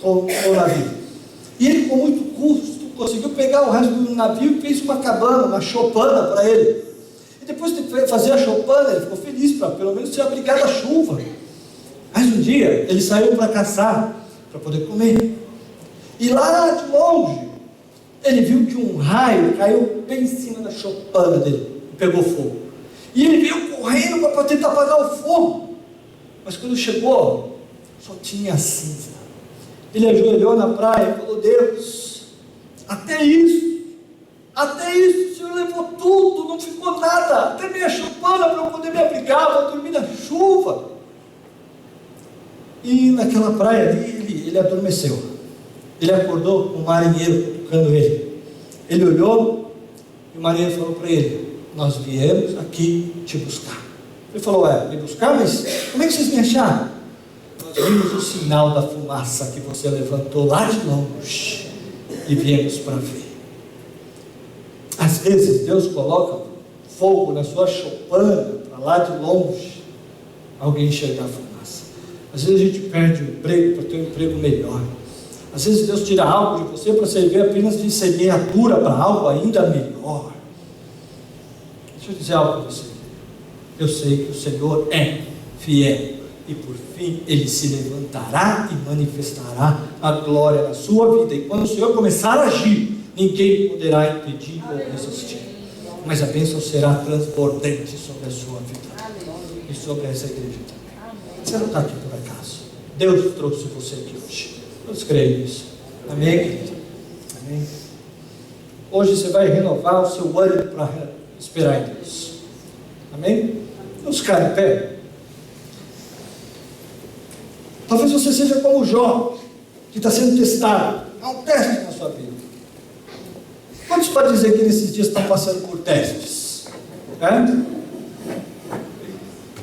S1: com o navio, e ele com muito custo conseguiu pegar o resto do navio e fez uma cabana, uma choupana para ele. E depois de fazer a choupana, ele ficou feliz para pelo menos ser abrigado da chuva. Mas um dia ele saiu para caçar, para poder comer, e lá de longe ele viu que um raio caiu bem em cima da choupana dele e pegou fogo. E ele veio correndo para tentar apagar o fogo, mas quando chegou, só tinha cinza. Ele ajoelhou na praia e falou: Deus, até isso o Senhor levou tudo, não ficou nada, até minha choupana para eu poder me abrigar, para dormir na chuva. E naquela praia ali, ele adormeceu. Ele acordou com um marinheiro tocando ele. Ele olhou e o marinheiro falou para ele: nós viemos aqui te buscar. Ele falou: me buscar? Mas como é que vocês me acharam? Nós vimos o sinal da fumaça que você levantou lá de longe e viemos para ver. Às vezes Deus coloca fogo na sua choupana para lá de longe alguém enxergar a fumaça. Às vezes a gente perde o emprego para ter um emprego melhor. Às vezes Deus tira algo de você para servir apenas de semeadura para algo ainda melhor. Deixa eu dizer algo para você. Eu sei que o Senhor é fiel, e por fim Ele se levantará e manifestará a glória na sua vida. E quando o Senhor começar a agir, ninguém poderá impedir ou resistir. Mas a bênção será transbordante sobre a sua vida e sobre essa igreja também. Você não está aqui por acaso. Deus trouxe você aqui hoje. Nós creio nisso. Amém, querido? Amém. Hoje você vai renovar o seu ânimo para esperar em Deus. Amém? Vamos ficar em pé. Talvez você seja como Jó, que está sendo testado. Há um teste na sua vida. Quantos podem dizer que nesses dias estão passando por testes?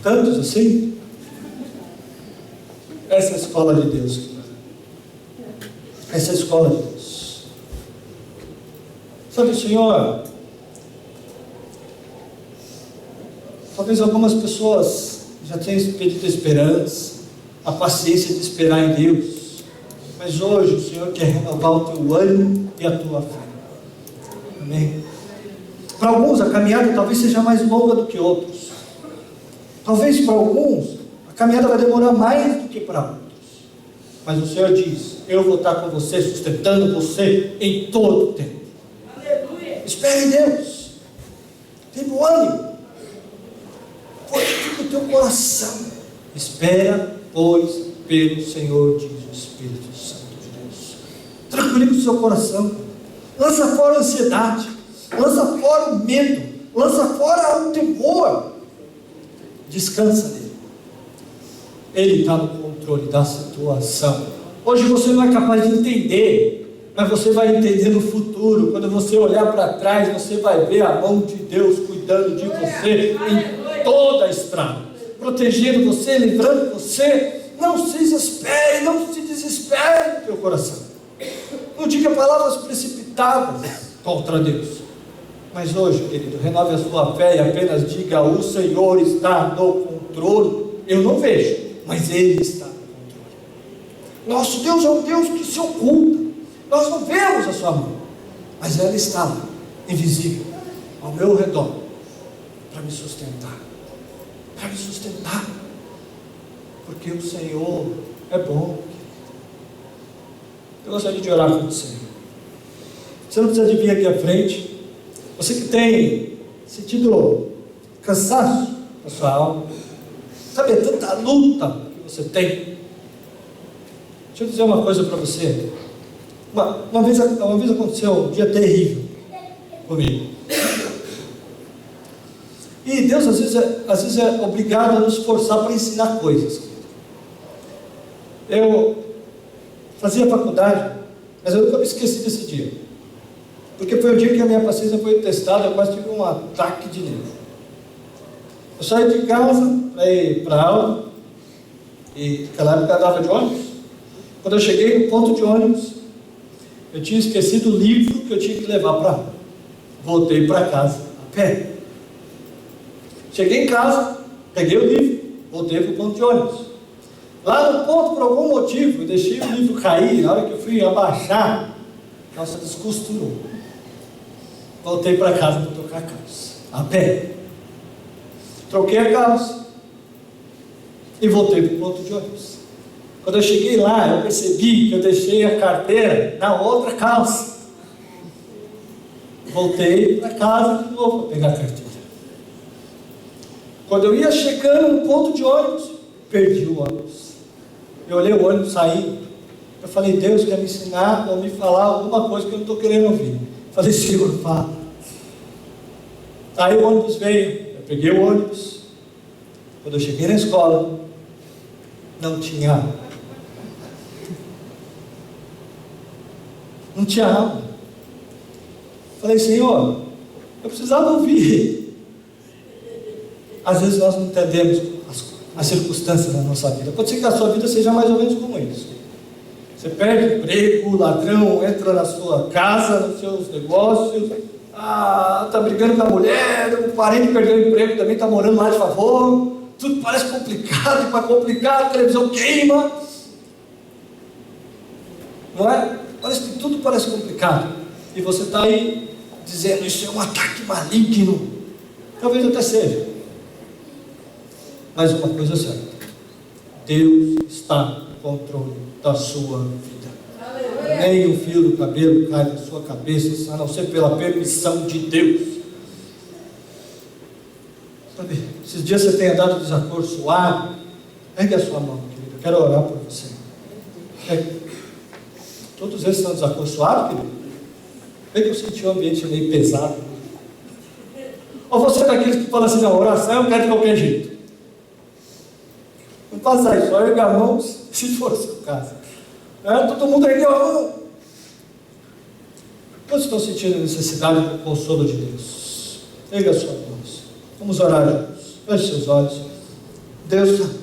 S1: Tantos assim? Essa é a escola de Deus. Essa é a escola de Deus. Sabe, Senhor, talvez algumas pessoas já tenham perdido a esperança, a paciência de esperar em Deus, mas hoje o Senhor quer renovar o teu ânimo e a tua fé. Amém? Para alguns a caminhada talvez seja mais longa do que outros. Talvez para alguns a caminhada vai demorar mais do que para outros. Mas o Senhor diz: eu vou estar com você, sustentando você em todo o tempo. Aleluia. Espere em Deus. Tenha bom ânimo. Fortifique o teu coração. Espera, pois, pelo Senhor, diz o Espírito Santo de Deus. Tranquilize o seu coração. Lança fora a ansiedade. lança fora o medo, lança fora o temor, descansa nele. Ele está no controle da situação. Hoje você não é capaz de entender, mas você vai entender no futuro. Quando você olhar para trás, você vai ver a mão de Deus cuidando de você em toda a estrada, protegendo você, livrando você. Não se desespere, não se desespere no teu coração. Não diga palavras precipitadas contra Deus. Mas hoje, querido, renove a sua fé e apenas diga: o Senhor está no controle. Eu não vejo, mas Ele está no controle. Nosso Deus é um Deus que se oculta. Nós não vemos a sua mão, mas ela está lá, invisível, ao meu redor, para me sustentar. Para me sustentar. Porque o Senhor é bom. Eu gostaria de orar com você. Você não precisa de vir aqui à frente. Você que tem sentido cansaço na sua alma, sabe, tanta luta que você tem. Deixa eu dizer uma coisa para você. Uma vez aconteceu um dia terrível comigo. E Deus às vezes é obrigado a nos forçar para ensinar coisas. Eu fazia faculdade, mas eu nunca me esqueci desse dia. Porque foi o dia que a minha paciência foi testada, eu quase tive um ataque de nervo. Eu saí de casa para ir para a aula, e naquela época eu andava de ônibus. Quando eu cheguei no ponto de ônibus, eu tinha esquecido o livro que eu tinha que levar para a aula. Voltei para casa a pé. Cheguei em casa, peguei o livro, voltei para o ponto de ônibus. Lá no ponto, por algum motivo, eu deixei o livro cair. Na hora que eu fui abaixar, a calça descosturou. Voltei para casa para trocar a calça, a pé. Troquei a calça e voltei para o ponto de ônibus. Quando eu cheguei lá, eu percebi que eu deixei a carteira na outra calça. Voltei para casa de novo para pegar a carteira. Quando eu ia chegando no ponto de ônibus, perdi o ônibus. Eu olhei o ônibus saindo. Eu falei: Deus quer me ensinar ou me falar alguma coisa que eu não estou querendo ouvir. Falei: Senhor, fala. Aí o ônibus veio. Eu peguei o ônibus. Quando eu cheguei na escola, não tinha aula. Não tinha aula. Falei: Senhor, eu precisava ouvir. Às vezes nós não entendemos as circunstâncias da nossa vida. Pode ser que a sua vida seja mais ou menos como isso. Você perde emprego, o ladrão entra na sua casa, nos seus negócios, está brigando com a mulher, o parente perdeu o emprego, também está morando lá de favor, tudo parece complicado, e para complicar a televisão queima. Não é? Parece que tudo parece complicado. E você está aí dizendo: isso é um ataque maligno. Talvez até seja. Mas uma coisa é certa: Deus está no controle da sua vida. Nem um fio do cabelo cai da sua cabeça, a não ser pela permissão de Deus. Sabe, esses dias você tem andado desacorçoado. Pegue a sua mão, querido. Eu quero orar por você. Todos eles estão desacorçoados, querido? Vê que eu senti um ambiente meio pesado. Ou você é daqueles que fala assim: não, oração eu quero de qualquer jeito. Não faça isso, só erga a mão se for o seu caso. Todo mundo ergueu a mão. Quantos estão sentindo a necessidade do consolo de Deus? Erga as suas mãos. Vamos orar juntos. Feche seus olhos. Deus Santo,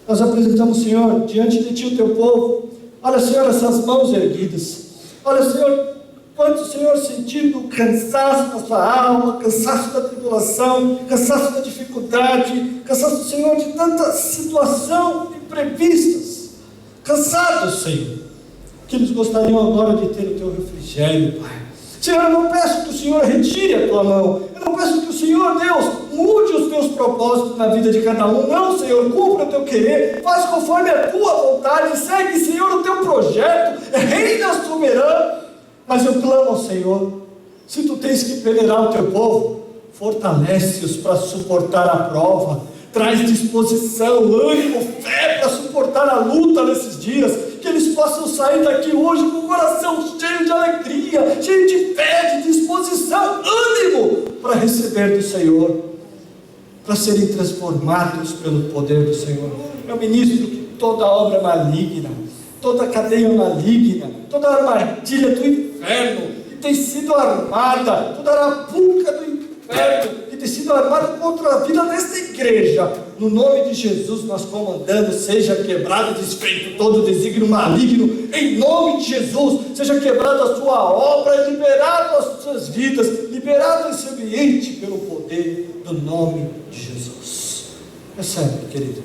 S1: nós apresentamos, Senhor, diante de Ti o Teu povo. Olha, Senhor, essas mãos erguidas. Olha, Senhor, quanto, Senhor, sentindo cansaço na sua alma, cansaço da tribulação, cansaço da dificuldade, cansaço, Senhor, de tanta situação imprevistas. Cansados, Senhor, que eles gostariam agora de ter o Teu refrigério, Pai. Senhor, eu não peço que o Senhor retire a Tua mão. Eu não peço que o Senhor, Deus, mude os Teus propósitos na vida de cada um. Não, Senhor, cumpra o Teu querer. Faz conforme a Tua vontade. Segue, Senhor, o Teu projeto. Reina soberano. Mas eu clamo ao Senhor: se Tu tens que peneirar o Teu povo, fortalece-os para suportar a prova. Traz disposição, ânimo, fé para suportar a luta nesses dias. que eles possam sair daqui hoje com o coração cheio de alegria, cheio de fé, de disposição, ânimo para receber do Senhor, para serem transformados pelo poder do Senhor. Eu ministro que toda obra maligna, toda cadeia maligna, toda armadilha do inferno que tem sido armada, toda arapuca do inferno que tem sido armada contra a vida desta igreja, no nome de Jesus nós comandamos, seja quebrado, desfeito todo desígnio maligno, em nome de Jesus, seja quebrada a sua obra, liberado as suas vidas, liberado esse ambiente pelo poder do nome de Jesus. Recebe, querido,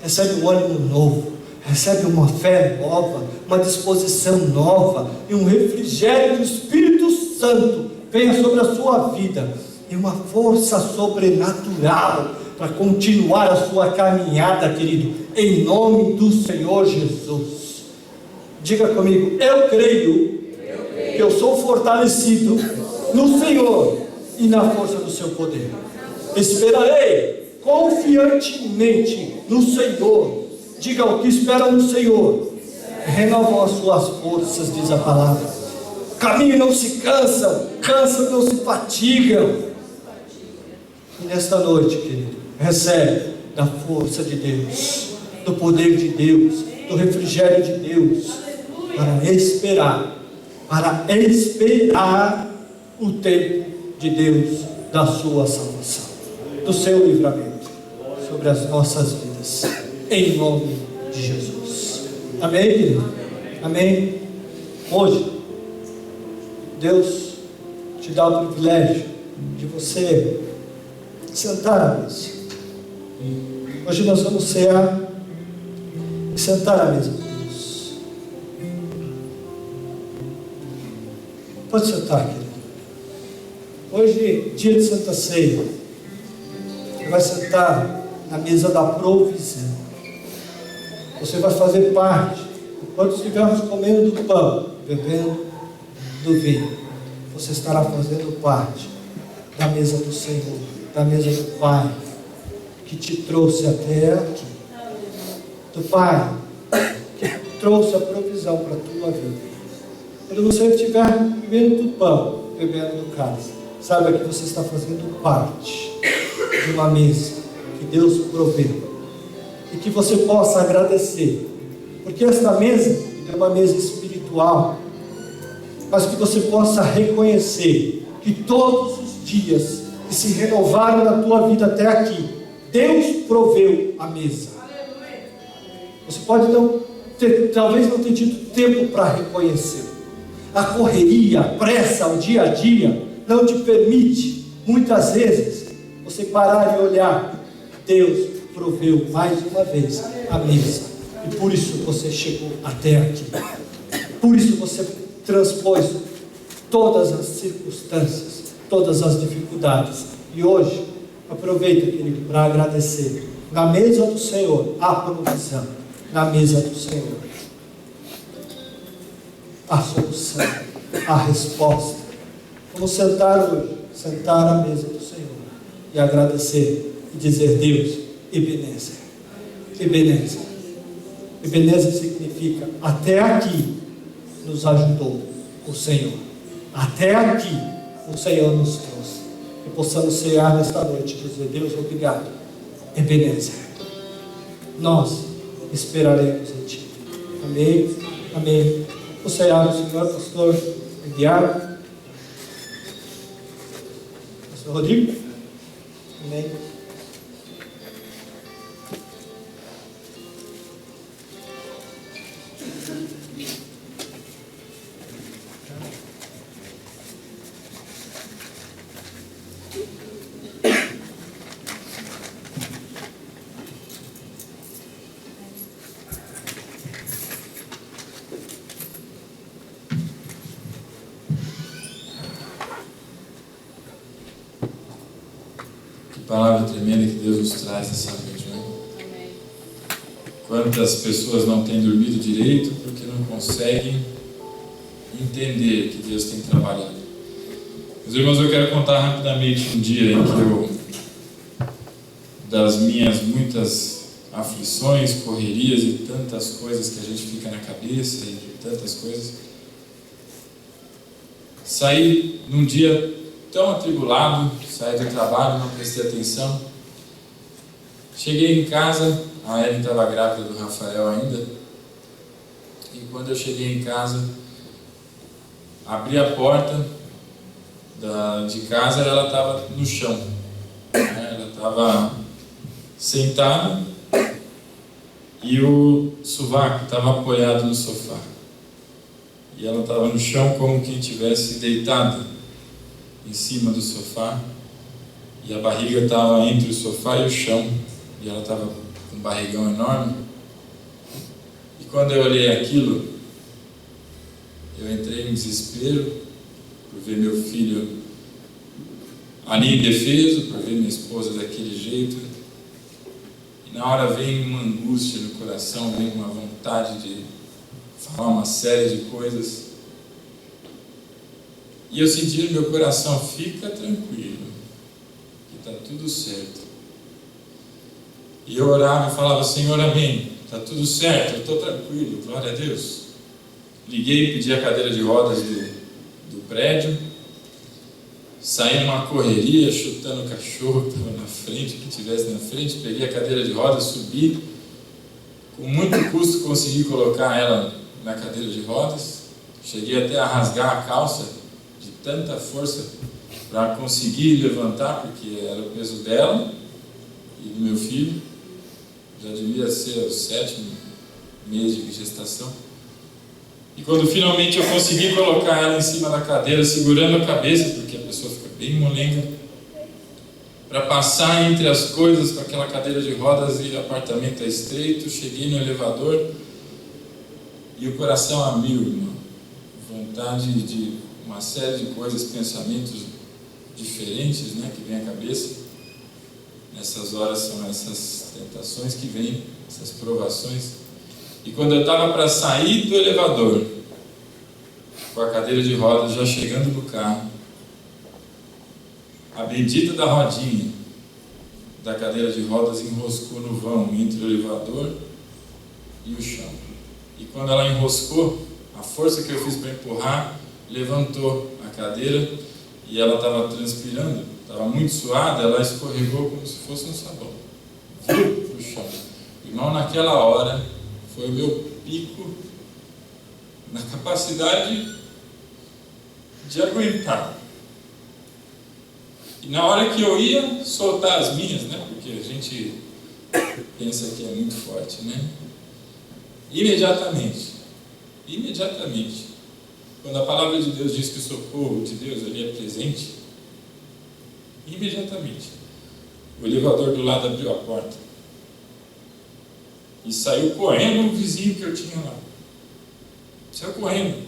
S1: recebe um ânimo novo, recebe uma fé nova, uma disposição nova, e um refrigério do Espírito Santo venha sobre a sua vida, e uma força sobrenatural para continuar a sua caminhada, querido, em nome do Senhor Jesus. Diga comigo: eu creio que eu sou fortalecido no Senhor e na força do seu poder. Esperarei confiantemente no Senhor. Diga: o que esperam no Senhor renovam as suas forças, diz a palavra. Caminham e não se cansam, cansam e não se fatigam. E nesta noite, querido, recebe da força de Deus, do poder de Deus, do refrigério de Deus, para esperar o tempo de Deus da sua salvação, do seu livramento sobre as nossas vidas, em nome de Jesus. Amém, querido? Amém? Hoje, Deus te dá o privilégio de você sentar à mesa. Hoje nós vamos cear e sentar à mesa com Deus. Pode sentar, querido. Hoje, dia de Santa Ceia, você vai sentar na mesa da provisão. Você vai fazer parte, enquanto estivermos comendo do pão, bebendo do vinho, você estará fazendo parte da mesa do Senhor, da mesa do Pai, que te trouxe até aqui, do Pai, que trouxe a provisão para a tua vida. Quando você estiver bebendo do pão, bebendo do cálice, saiba que você está fazendo parte de uma mesa que Deus proveu, e que você possa agradecer, porque esta mesa é uma mesa espiritual, mas que você possa reconhecer que todos os dias que se renovaram na tua vida até aqui, Deus proveu a mesa. Você pode talvez não ter tido tempo para reconhecer. A correria, a pressa, o dia a dia não te permite, muitas vezes, você parar e olhar. Deus proveu mais uma vez a mesa, e por isso você chegou até aqui. Por isso você transpôs todas as circunstâncias, todas as dificuldades, e hoje aproveita, querido, para agradecer na mesa do Senhor a provisão, na mesa do Senhor a solução, a resposta. Vamos sentar hoje, sentar à mesa do Senhor e agradecer e dizer: Deus, Ebenezer, Ebenezer. Ebenezer significa até aqui nos ajudou o Senhor, até aqui o Senhor nos trouxe. E possamos cear nesta noite e dizer: Deus, obrigado, Ebenezer, nós esperaremos em Ti. Amém, amém. Vou cear o Senhor, pastor Diário, pastor Rodrigo. Amém.
S2: Palavra tremenda que Deus nos traz nessa noite, né?
S3: Amém.
S2: Quantas pessoas não têm dormido direito porque não conseguem entender que Deus tem trabalhado. Meus irmãos, eu quero contar rapidamente um dia em que eu, das minhas muitas aflições, correrias e tantas coisas que a gente fica na cabeça e tantas coisas. Saí num dia tão atribulado, saí do trabalho, não prestei atenção. Cheguei em casa, a Ellen estava grávida do Rafael ainda, e quando eu cheguei em casa, abri a porta de casa e ela estava no chão. Ela estava sentada e o sovaco estava apoiado no sofá. E ela estava no chão como quem estivesse deitada em cima do sofá. E a barriga estava entre o sofá e o chão. E ela estava com um barrigão enorme. E quando eu olhei aquilo, eu entrei em desespero por ver meu filho ali indefeso, por ver minha esposa daquele jeito. E na hora vem uma angústia no coração, vem uma vontade de falar uma série de coisas. E eu senti no meu coração: fica tranquilo, que está tudo certo. E eu orava e falava: Senhor, amém, está tudo certo, eu estou tranquilo, glória a Deus. Liguei, pedi a cadeira de rodas do prédio, saí numa correria, chutando o cachorro que estava na frente, que estivesse na frente, peguei a cadeira de rodas, subi, com muito custo consegui colocar ela na cadeira de rodas, cheguei até a rasgar a calça de tanta força para conseguir levantar, porque era o peso dela e do meu filho. Já devia ser o 7º mês de gestação. E quando finalmente eu consegui colocar ela em cima da cadeira, segurando a cabeça, porque a pessoa fica bem molenga, para passar entre as coisas com aquela cadeira de rodas, e o apartamento é estreito, cheguei no elevador e o coração a mil, irmão. Vontade de uma série de coisas, pensamentos diferentes, né, que vem à cabeça. Nessas horas são essas tentações que vêm, essas provações. E quando eu estava para sair do elevador, com a cadeira de rodas já chegando no carro, a bendita da rodinha da cadeira de rodas enroscou no vão entre o elevador e o chão. E quando ela enroscou, a força que eu fiz para empurrar levantou a cadeira e ela estava transpirando, estava muito suada, ela escorregou como se fosse um sabão. Viu para o chão. Irmão, naquela hora foi o meu pico na capacidade de aguentar. E na hora que eu ia soltar as minhas, né, porque a gente pensa que é muito forte, né? Imediatamente, quando a palavra de Deus diz que o socorro de Deus ali é presente, imediatamente, o elevador do lado abriu a porta e saiu correndo um vizinho que eu tinha lá. Saiu correndo,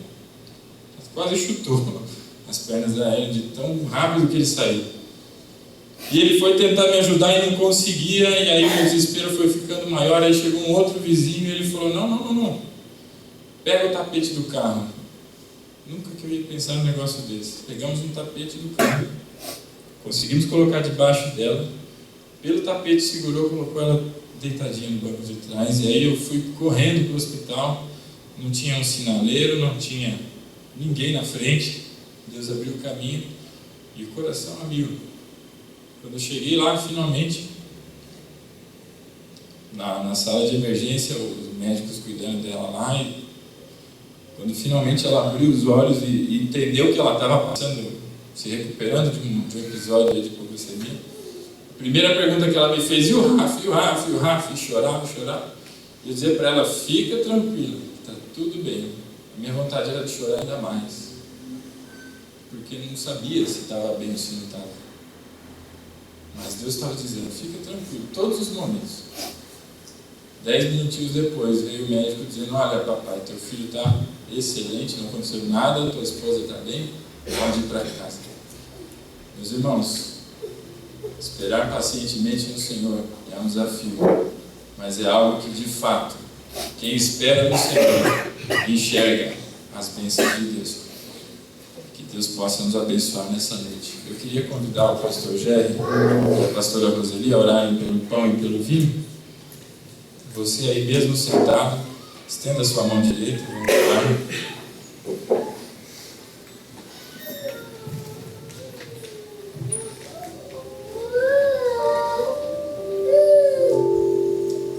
S2: quase chutou as pernas da Ellen de tão rápido que ele saiu. E ele foi tentar me ajudar e não conseguia, e aí o meu desespero foi ficando maior. Aí chegou um outro vizinho e ele falou: não, pega o tapete do carro. Nunca que eu ia pensar num negócio desse. Pegamos um tapete do carro, conseguimos colocar debaixo dela, pelo tapete segurou, colocou ela deitadinha no banco de trás. E aí eu fui correndo para o hospital. Não tinha um sinaleiro, não tinha ninguém na frente. Deus abriu o caminho e o coração a mil. Quando eu cheguei lá, finalmente, na sala de emergência, os médicos cuidando dela lá, e quando finalmente ela abriu os olhos e entendeu que ela estava passando, se recuperando de um episódio de hipoglicemia, a primeira pergunta que ela me fez: e o Rafa? E chorava. E eu dizia para ela: fica tranquila, está tudo bem. A minha vontade era de chorar ainda mais, porque não sabia se estava bem ou se não estava. Mas Deus estava dizendo: fica tranquilo, todos os momentos. 10 minutinhos depois veio o médico dizendo: olha, papai, teu filho está excelente, não aconteceu nada, tua esposa está bem, pode ir para casa. Meus irmãos, esperar pacientemente no Senhor é um desafio, mas é algo que, de fato, quem espera no Senhor enxerga as bênçãos de Deus. Que Deus possa nos abençoar nessa noite. Eu queria convidar o pastor Jerry e a pastora Roseli a orarem pelo pão e pelo vinho. Você aí mesmo sentado, estenda a sua mão direita, vamos orar.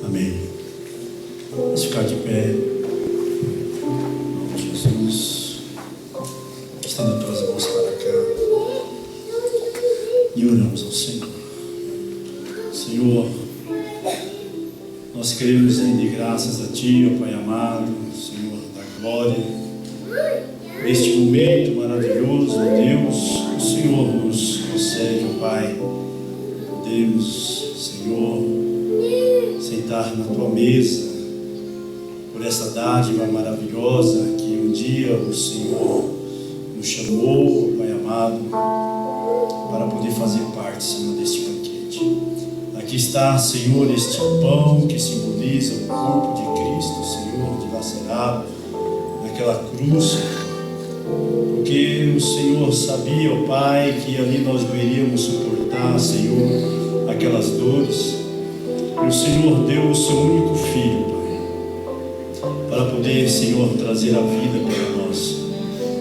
S3: Amém. Vamos ficar de pé. Jesus, estenda tuas mãos para cá e oramos ao Senhor. Senhor, nós queremos render graças a Ti, ó Pai amado, Senhor da glória, neste momento maravilhoso, ó Deus, o Senhor nos concede, ó Pai, podemos, Senhor, sentar na Tua mesa, por essa dádiva maravilhosa que um dia o Senhor nos chamou, ó Pai amado, para poder fazer parte, Senhor, deste banquete. Aqui está, Senhor, este pão que simboliza o corpo de Cristo, Senhor, dilacerado naquela cruz, porque o Senhor sabia, ó Pai, que ali nós não iríamos suportar, Senhor, aquelas dores, e o Senhor deu o seu único Filho, Pai, para poder, Senhor, trazer a vida para nós.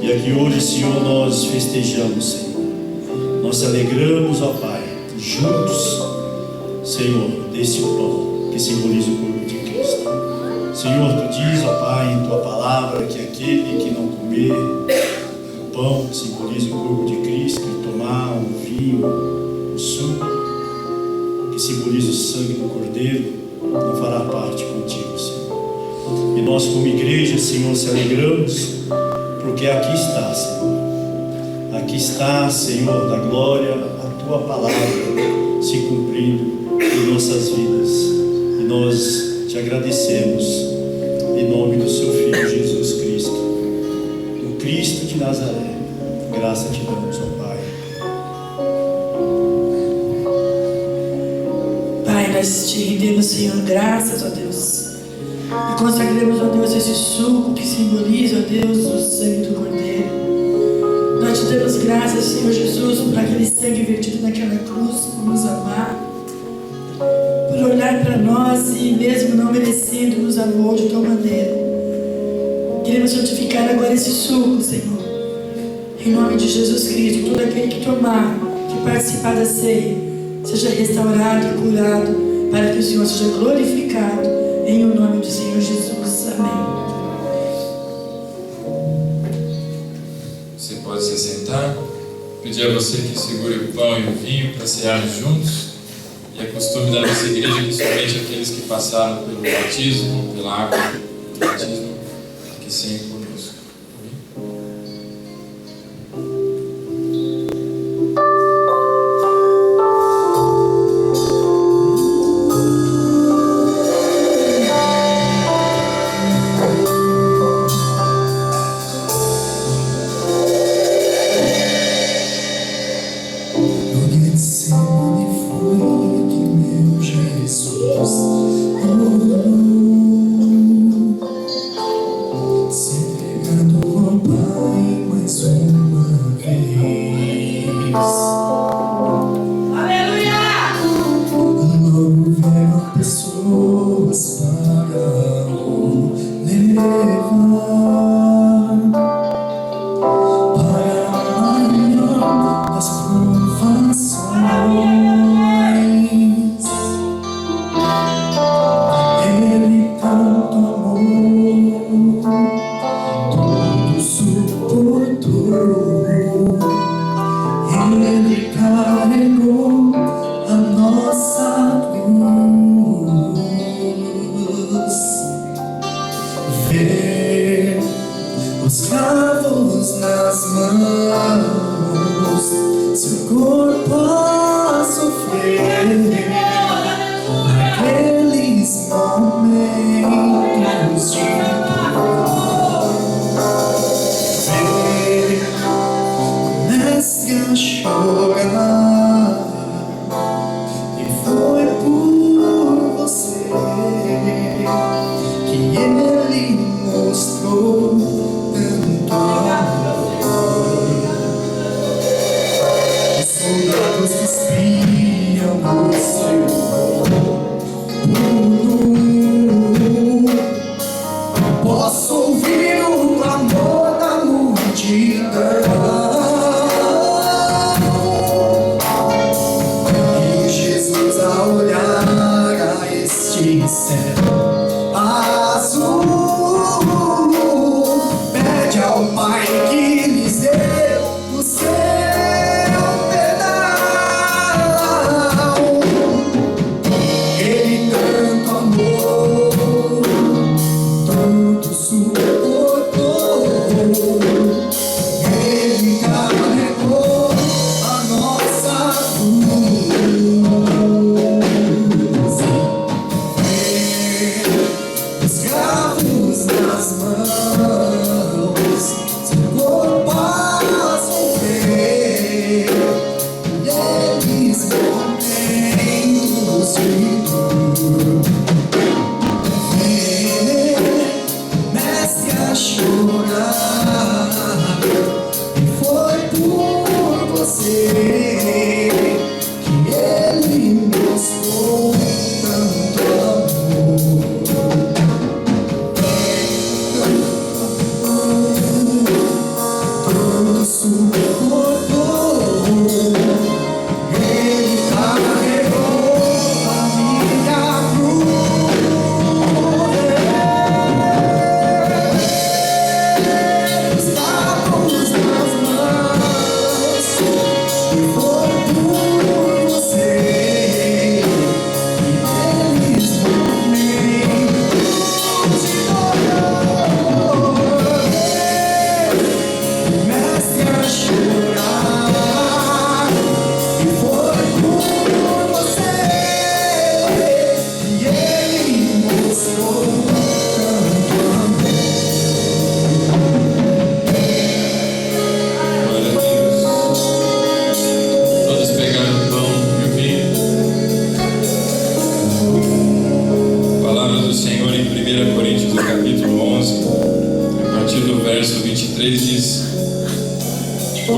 S3: E aqui hoje, Senhor, nós festejamos, Senhor, nós alegramos, ó Pai, juntos, Senhor, desse pão que simboliza o corpo de Cristo. Senhor, Tu diz, ó Pai, em Tua palavra, que aquele que não comer o pão que simboliza o corpo de Cristo, e tomar o vinho, o suco que simboliza o sangue do Cordeiro, não fará parte contigo, Senhor. E nós, como igreja, Senhor, se alegramos, porque aqui está, Senhor. Aqui está, Senhor, da glória, a Tua palavra se cumprindo em nossas vidas, e nós te agradecemos em nome do Seu Filho Jesus Cristo, o Cristo de Nazaré. Graça te damos, ó Pai.
S4: Pai, nós te rendemos, Senhor, graças, ó Deus, e consagramos, ó Deus, esse suco que simboliza, ó Deus, o sangue do Cordeiro. Nós te damos graças, Senhor Jesus, por aquele sangue vertido naquela cruz, por nos amar, por olhar para nós e mesmo não merecendo, nos amou de tal maneira. Queremos santificar agora esse suco, Senhor, em nome de Jesus Cristo. Todo aquele que tomar, que participar da ceia, seja restaurado e curado, para que o Senhor seja glorificado, em o nome do Senhor Jesus. Amém.
S2: Você pode se sentar. Pedir a você que segure o pão e o vinho para cearmos juntos. E é costume da nossa igreja que somente aqueles que passaram pelo batismo, pela água do batismo, que ceiem conosco.
S5: Soldados que espiam o seu mundo.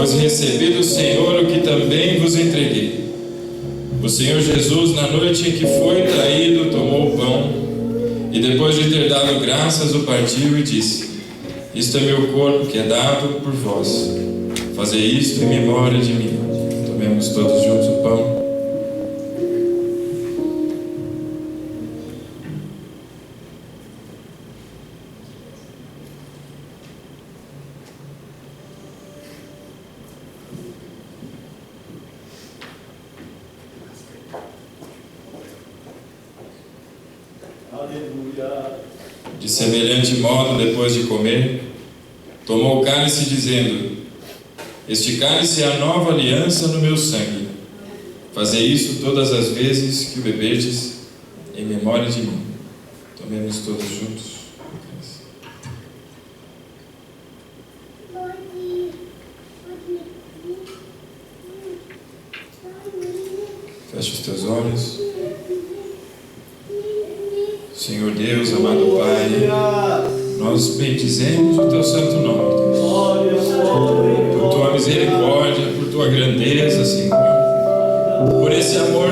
S2: pois recebi do Senhor o que também vos entreguei. O Senhor Jesus, na noite em que foi traído, tomou o pão e, depois de ter dado graças, o partiu e disse: isto é meu corpo que é dado por vós. Fazei isto em memória de mim. Tomemos todos juntos o pão. De semelhante modo, depois de comer, tomou o cálice, dizendo: este cálice é a nova aliança no meu sangue. Fazei isso todas as vezes que o beberdes, em memória de mim. Tomemos todos juntos. Feche os teus olhos. Senhor Deus, amado Pai, nós bendizemos o Teu santo nome, Deus. Por Tua misericórdia, por Tua grandeza, Senhor. Por esse amor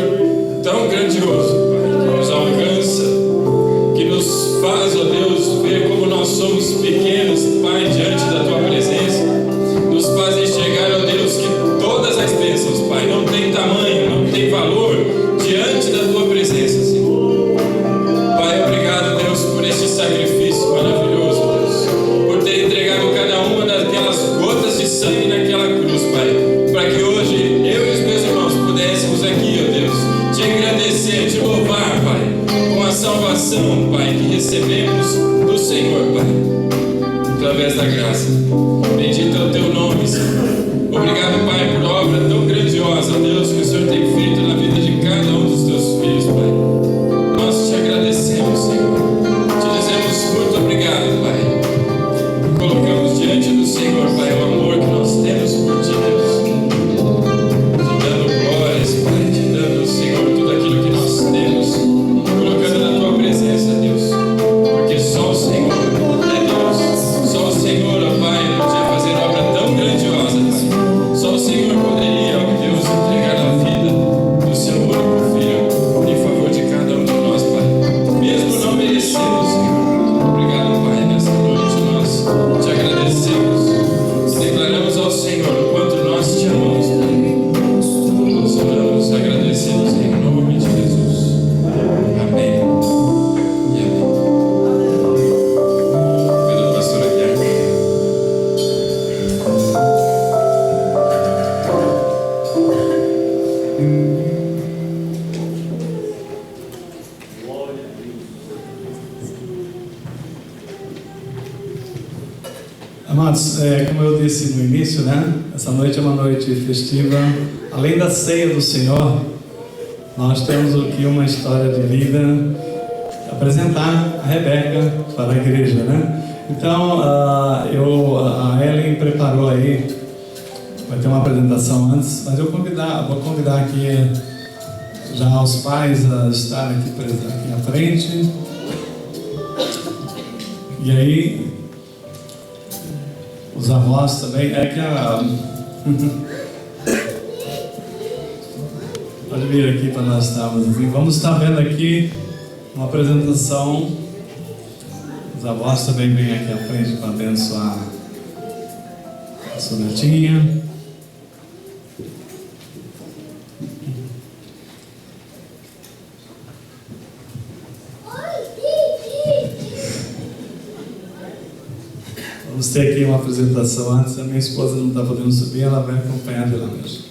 S2: tão grandioso, Pai, que nos alcança, que nos faz, ó Deus, ver como nós somos pequenos, Pai, diante da Tua presença. Nos faz enxergar, ó Deus, que todas as bênçãos, Pai, não tem tamanho, não tem valor diante da Tua presença, Senhor. Pai, obrigado, Deus, por este sacrifício maravilhoso, Deus, por ter entregado cada uma daquelas gotas de sangue naquela cruz, Pai, para que hoje eu e os meus irmãos pudéssemos aqui, ó Deus, te engrandecer, te louvar, Pai, com a salvação, Pai, que recebemos do Senhor, Pai, através da graça. Bendito é o Teu nome, Senhor. Obrigado, Pai, por obra tão grandiosa, Deus, que o Senhor tem feito na vida de cada um dos Teus filhos, Pai. Nós te agradecemos, Senhor. Te dizemos muito obrigado, Pai. Colocamos diante do Senhor, Pai, o amor que nós temos por Ti, Deus. Te dando glórias, Pai, te dando, Senhor, tudo aquilo que nós temos, colocando na Tua presença, Deus. Porque só o Senhor é Deus. Só o Senhor, ó Pai, podia fazer obra tão grandiosa, Pai. Só o Senhor poderia, ó Deus, entregar a vida do Seu único Filho em favor de cada um de nós, Pai. Mesmo não merecendo, Senhor. Obrigado, Pai. Nessa noite nós te agradecemos e declaramos ao Senhor o quanto nós te amamos, Pai. Nós oramos agradecidos em nome de Jesus. Amém. E amém. Pelo pastor Aguiar.
S3: Amados, como eu disse no início, né? Essa noite é uma noite festiva. Além da ceia do Senhor, nós temos aqui uma história de vida, apresentar a Rebeca para a igreja, né? Então, a Ellen preparou aí, vai ter uma apresentação antes, mas vou convidar aqui já os pais a estarem aqui na frente. E aí, os avós também. Pode vir aqui para nós estarmos assim. Vamos estar vendo aqui uma apresentação. Os avós também vêm aqui à frente para abençoar a sua netinha. Vamos ter aqui uma apresentação antes. A minha esposa não está podendo subir, ela vai acompanhar de lá mesmo.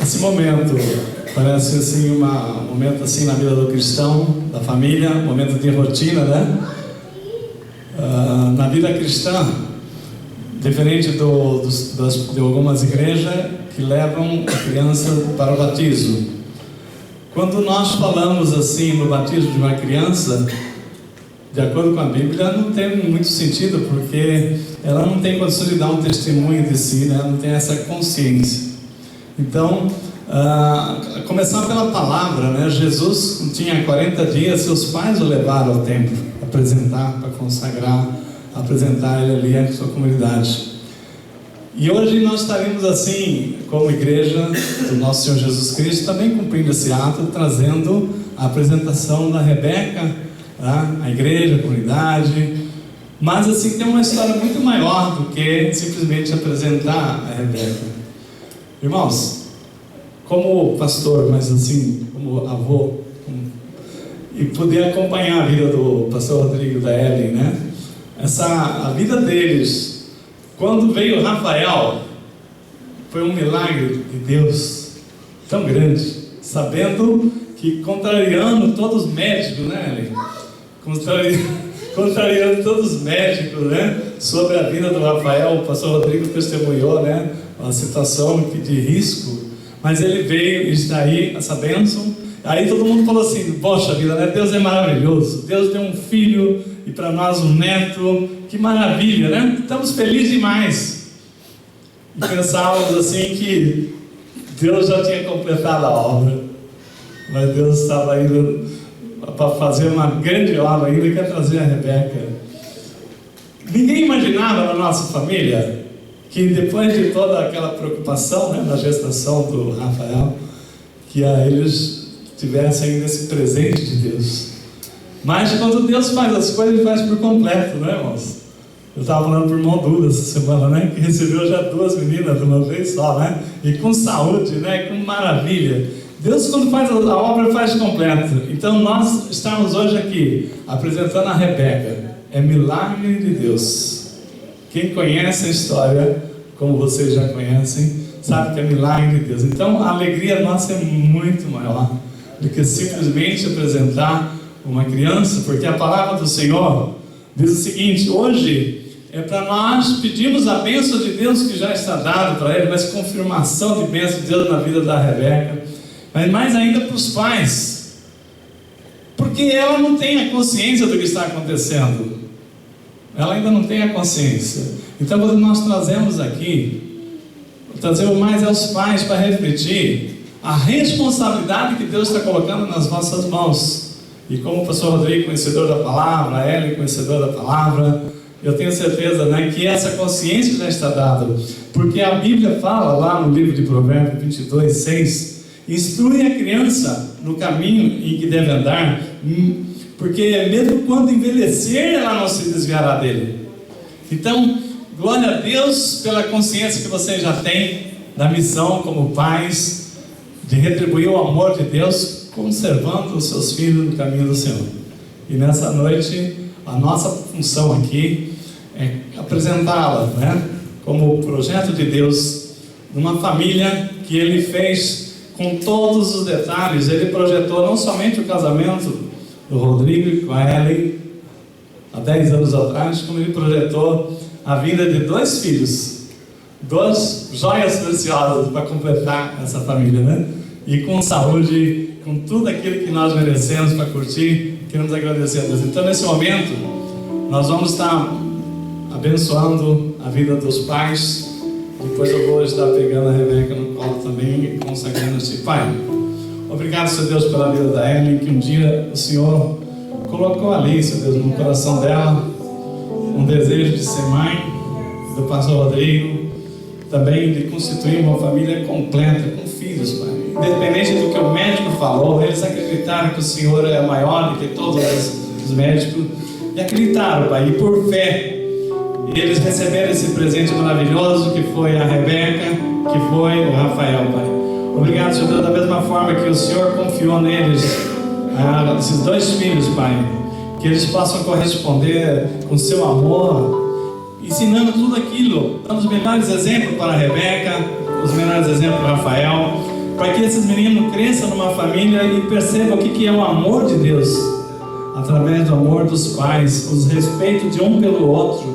S3: Esse momento parece assim um momento assim na vida do cristão, da família, um momento de rotina, né? Na vida cristã, diferente de algumas igrejas que levam a criança para o batismo. Quando nós falamos assim no batismo de uma criança, de acordo com a Bíblia, não tem muito sentido, porque ela não tem condição de dar um testemunho de si, né? Não tem essa consciência. Então, começar pela palavra, né? Jesus tinha 40 dias, seus pais o levaram ao templo, apresentar, para consagrar, apresentar ele ali à sua comunidade. E hoje nós estaremos assim, como igreja do nosso Senhor Jesus Cristo, também cumprindo esse ato, trazendo a apresentação da Rebeca, tá? A igreja, a comunidade. Mas assim, tem uma história muito maior do que simplesmente apresentar a Rebeca. Irmãos, como pastor, mas assim, como avô, e poder acompanhar a vida do pastor Rodrigo e da Ellen, né? A vida deles, quando veio Rafael, foi um milagre de Deus tão grande, sabendo que, contrariando todos os médicos, né, Ellen? Contrariando todos os médicos, né, sobre a vida do Rafael, o pastor Rodrigo testemunhou, né, uma situação de risco, mas ele veio e está aí, essa bênção. Aí todo mundo falou assim: poxa vida, né, Deus é maravilhoso, Deus deu um filho e para nós um neto, que maravilha, né? Estamos felizes demais. E pensávamos assim que Deus já tinha completado a obra, mas Deus estava indo para fazer uma grande obra ainda, que é trazer a Rebeca. Ninguém imaginava na nossa família que depois de toda aquela preocupação, né, na gestação do Rafael, que eles tivessem ainda esse presente de Deus. Mas quando Deus faz as coisas, Ele faz por completo, né, irmãos? Eu estava falando para o irmão Duda essa semana, né, que recebeu já 2 meninas de uma vez só, né, e com saúde, né, com maravilha. Deus, quando faz a obra, faz completo. Então nós estamos hoje aqui apresentando a Rebeca. É milagre de Deus. Quem conhece a história, como vocês já conhecem, sabe que é milagre de Deus. Então a alegria nossa é muito maior do que simplesmente apresentar uma criança, porque a palavra do Senhor diz o seguinte: hoje é para nós pedirmos a bênção de Deus que já está dado para ele, mas confirmação de bênção de Deus na vida da Rebeca, mas mais ainda para os pais, porque ela não tem a consciência do que está acontecendo, ela ainda não tem a consciência. Então quando nós trazemos mais aos pais para refletir a responsabilidade que Deus está colocando nas nossas mãos. E como o pastor Rodrigo, conhecedor da palavra, a Ellen, conhecedora da palavra, eu tenho certeza, né, que essa consciência já está dada, porque a Bíblia fala lá no livro de Provérbios 22:6, instrui a criança no caminho em que deve andar, porque mesmo quando envelhecer, ela não se desviará dele. Então, glória a Deus pela consciência que você já tem da missão como pais, de retribuir o amor de Deus, conservando os seus filhos no caminho do Senhor. E nessa noite, a nossa função aqui é apresentá-la, né, como o projeto de Deus, numa família que Ele fez com todos os detalhes. Ele projetou não somente o casamento do Rodrigo com a Ellen há 10 anos atrás, como Ele projetou a vinda de 2 filhos, 2 joias preciosas para completar essa família, né? E com saúde, com tudo aquilo que nós merecemos para curtir, queremos agradecer a Deus. Então, nesse momento, nós vamos estar abençoando a vida dos pais. Depois eu vou estar pegando a Rebeca no colo também e consagrando assim: Pai, obrigado, Senhor Deus, pela vida da Ellen, que um dia o Senhor colocou ali, Senhor Deus, no coração dela um desejo de ser mãe, do pastor Rodrigo, também de constituir uma família completa, com filhos, Pai. Independente do que o médico falou, eles acreditaram que o Senhor é maior do que todos os médicos, e acreditaram, Pai, e por fé, eles receberam esse presente maravilhoso que foi a Rebeca, que foi o Rafael, Pai. Obrigado, Senhor Deus, da mesma forma que o Senhor confiou neles, esses 2 filhos, Pai, que eles possam corresponder com seu amor, ensinando tudo aquilo, dando os melhores exemplos para a Rebeca, os melhores exemplos para o Rafael, para que esses meninos cresçam numa família e percebam o que é o amor de Deus, através do amor dos pais, os respeitos de um pelo outro,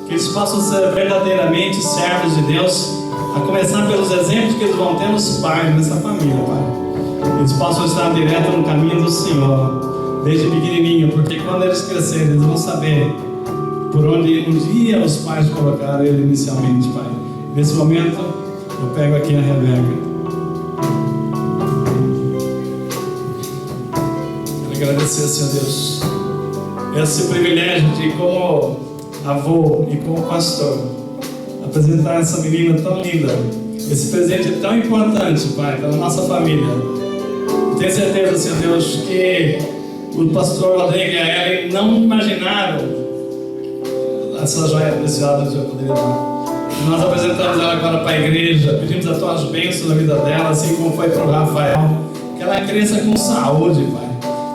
S3: que eles possam ser verdadeiramente servos de Deus, a começar pelos exemplos que eles vão ter nos pais, nessa família, Pai. Eles possam estar direto no caminho do Senhor, desde pequenininho, porque quando eles crescerem, eles vão saber por onde um dia os pais colocaram ele inicialmente, Pai. Nesse momento, eu pego aqui a Rebeca. Quero agradecer, Senhor Deus, esse privilégio de, como avô e como pastor, apresentar essa menina tão linda, esse presente tão importante, Pai, para a nossa família. Tenho certeza, Senhor Deus, que o pastor Rodrigo e a Ellen não imaginaram essa joia preciosa que eu poderia dar. Nós apresentamos ela agora para a igreja, pedimos as tuas bênçãos na vida dela, assim como foi para o Rafael, que ela cresça com saúde, Pai.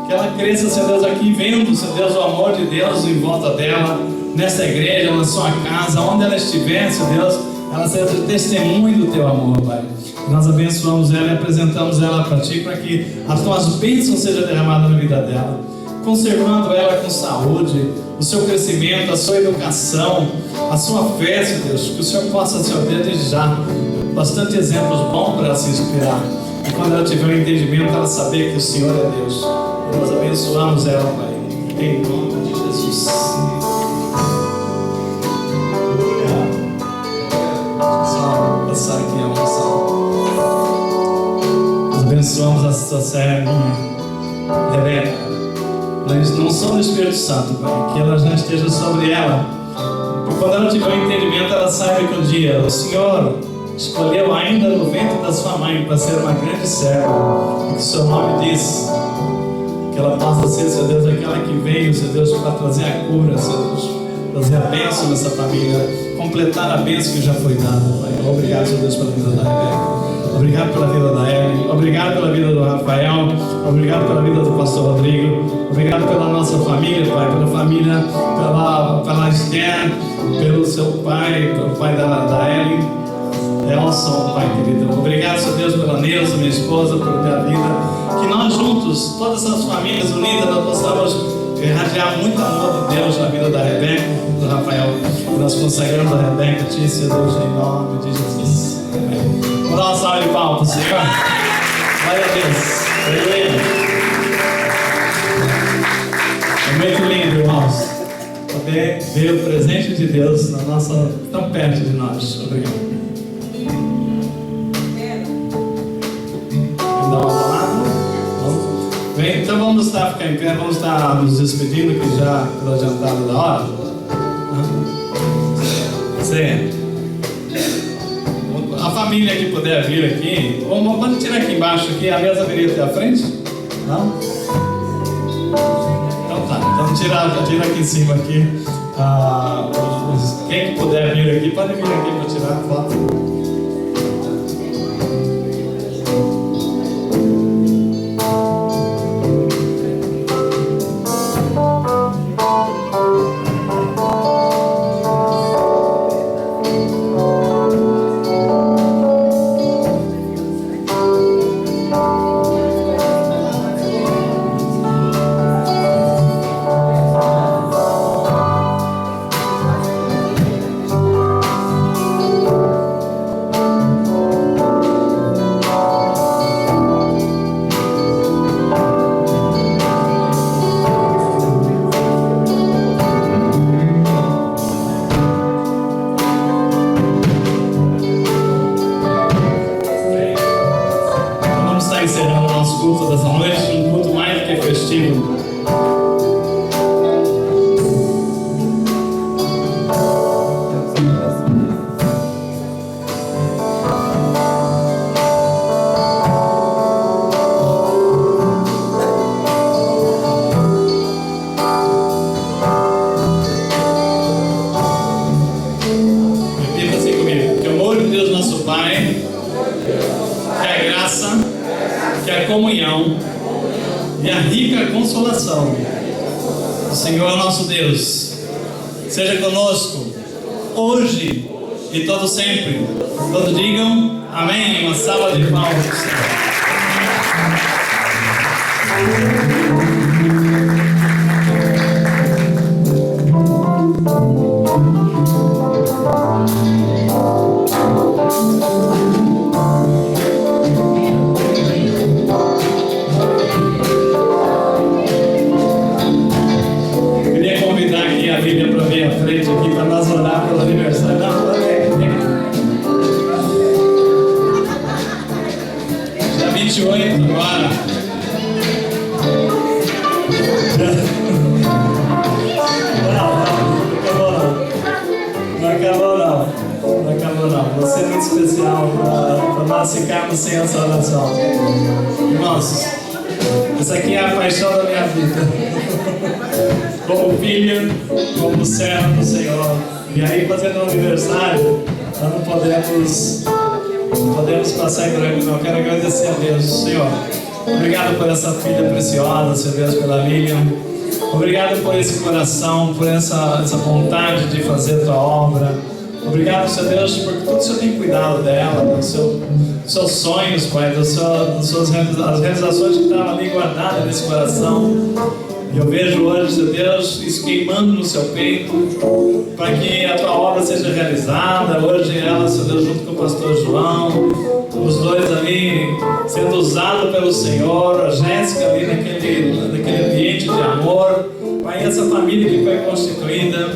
S3: Que ela cresça, Senhor Deus, aqui vendo, Senhor Deus, o amor de Deus em volta dela, nessa igreja, na sua casa, onde ela estiver, Senhor Deus, ela seja testemunho do teu amor, Pai. Nós abençoamos ela e apresentamos ela para Ti, para que as tuas bênçãos sejam derramadas na vida dela, conservando ela com saúde, o seu crescimento, a sua educação, a sua fé, Senhor Deus, que o Senhor possa, Senhor Deus, desde já, bastante exemplos bons para ela se inspirar. E quando ela tiver um entendimento, ela saber que o Senhor é Deus. E nós abençoamos ela, Pai, em nome de Jesus. Só passar aqui a oração. Nós abençoamos a sua servinha, Rebeca. Nós não somos o Espírito Santo, Pai, que ela já esteja sobre ela. E quando ela tiver um entendimento, ela saiba que um dia o Senhor escolheu ainda no ventre da sua mãe para ser uma grande serva, e que o seu nome diz que ela possa ser, Senhor Deus, aquela que veio, Senhor Deus, para trazer a cura, Senhor Deus, trazer a bênção nessa família, completar a bênção que já foi dada, Pai. Obrigado, Senhor Deus, pela vida da Rebeca. Obrigado pela vida da Ellen, obrigado pela vida do Rafael, obrigado pela vida do pastor Rodrigo, obrigado pela nossa família, Pai, pela família, pela Esther, pelo seu pai, pelo pai da Ellen, Elson, Pai querido. Obrigado, Senhor Deus, pela Neuza, minha esposa, por minha vida, que nós juntos, todas essas famílias unidas, nós possamos irradiar muito amor de Deus na vida da Rebeca, do Rafael, que nós consagramos a Rebeca a Ti, Senhor Deus, em nome de Jesus. Amém. Vamos dar uma salva de palmas, Senhor. Glória a Deus. Aleluia. É muito lindo, irmãos, poder ver o presente de Deus na nossa, tão perto de nós. Obrigado. Dá uma palavra? Bem, então vamos ficar em pé, vamos estar nos despedindo, que já pela jantada da hora. Sim. A família que puder vir aqui, vamos tirar aqui embaixo, aqui, a mesa viria até a frente? Não? Então tá, então tira aqui em cima aqui. Quem que puder vir aqui, pode vir aqui para tirar a foto. Encerrando o nosso culto dessa noite, um culto mais do que festivo. Repita assim comigo: que o amor de Deus nosso Pai, que a graça, que a comunhão e a rica consolação do Senhor nosso Deus seja conosco hoje e todos sempre. Todos digam amém. Uma salva de palmas. Queria convidar aqui a Bíblia para vir à frente aqui para nós orar pelo aniversário. Não, dia 28 agora. Não acabou não. Você é muito especial para nós ficarmos sem essa oração. Irmãos, essa aqui é a paixão da minha vida. Como filho, como servo do Senhor. E aí, fazendo um aniversário, nós não podemos passar em branco, não. Eu quero agradecer a Deus, Senhor. Obrigado por essa filha preciosa, Senhor Deus, pela Lilian. Obrigado por esse coração, por essa vontade de fazer a tua obra. Obrigado, Senhor Deus, por tudo que o Senhor tem cuidado dela, dos seus sonhos, Pai, das realizações que estavam ali guardadas nesse coração. E eu vejo hoje, Senhor Deus, isso queimando no seu peito, para que a tua obra seja realizada. Hoje ela, Senhor Deus, junto com o pastor João, os dois ali sendo usados pelo Senhor, a Jéssica ali naquele ambiente de amor. Pai, essa família que foi constituída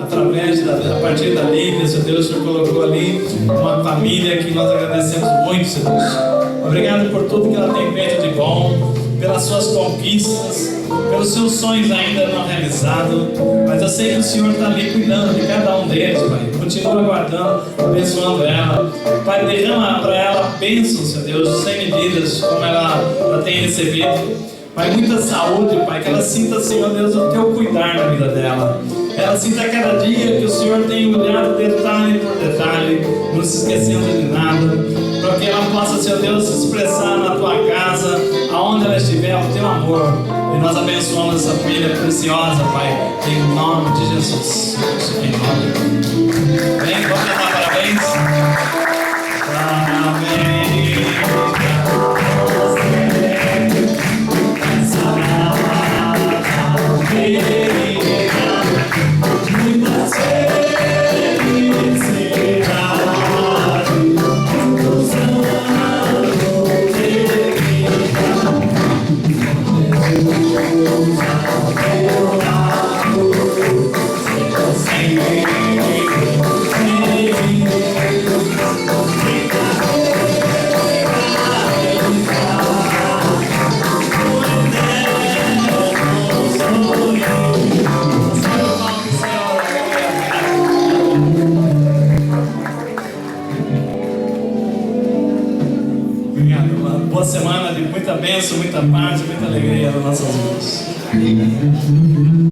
S3: a partir da Lívia, Senhor Deus, o Senhor colocou ali uma família que nós agradecemos muito, Senhor Deus. Obrigado por tudo que ela tem feito de bom, pelas suas conquistas, pelos seus sonhos ainda não realizados. Mas eu sei que o Senhor está ali cuidando de cada um deles, Pai. Continua guardando, abençoando ela. Pai, derrama para ela bênçãos, Senhor Deus, sem medidas, como ela tem recebido. Pai, muita saúde, Pai, que ela sinta, Senhor Deus, o teu cuidar na vida dela. Ela sinta cada dia que o Senhor tem olhado detalhe por detalhe, não se esquecendo de nada, para que ela possa, Senhor Deus, se expressar na tua casa, aonde ela estiver, o teu amor. E nós abençoamos essa família preciosa, Pai, em nome de Jesus. Em nome. Vem, vamos cantar parabéns. Amém. Obrigado. Uma boa semana de muita bênção, muita paz, muita alegria nas nossas vidas.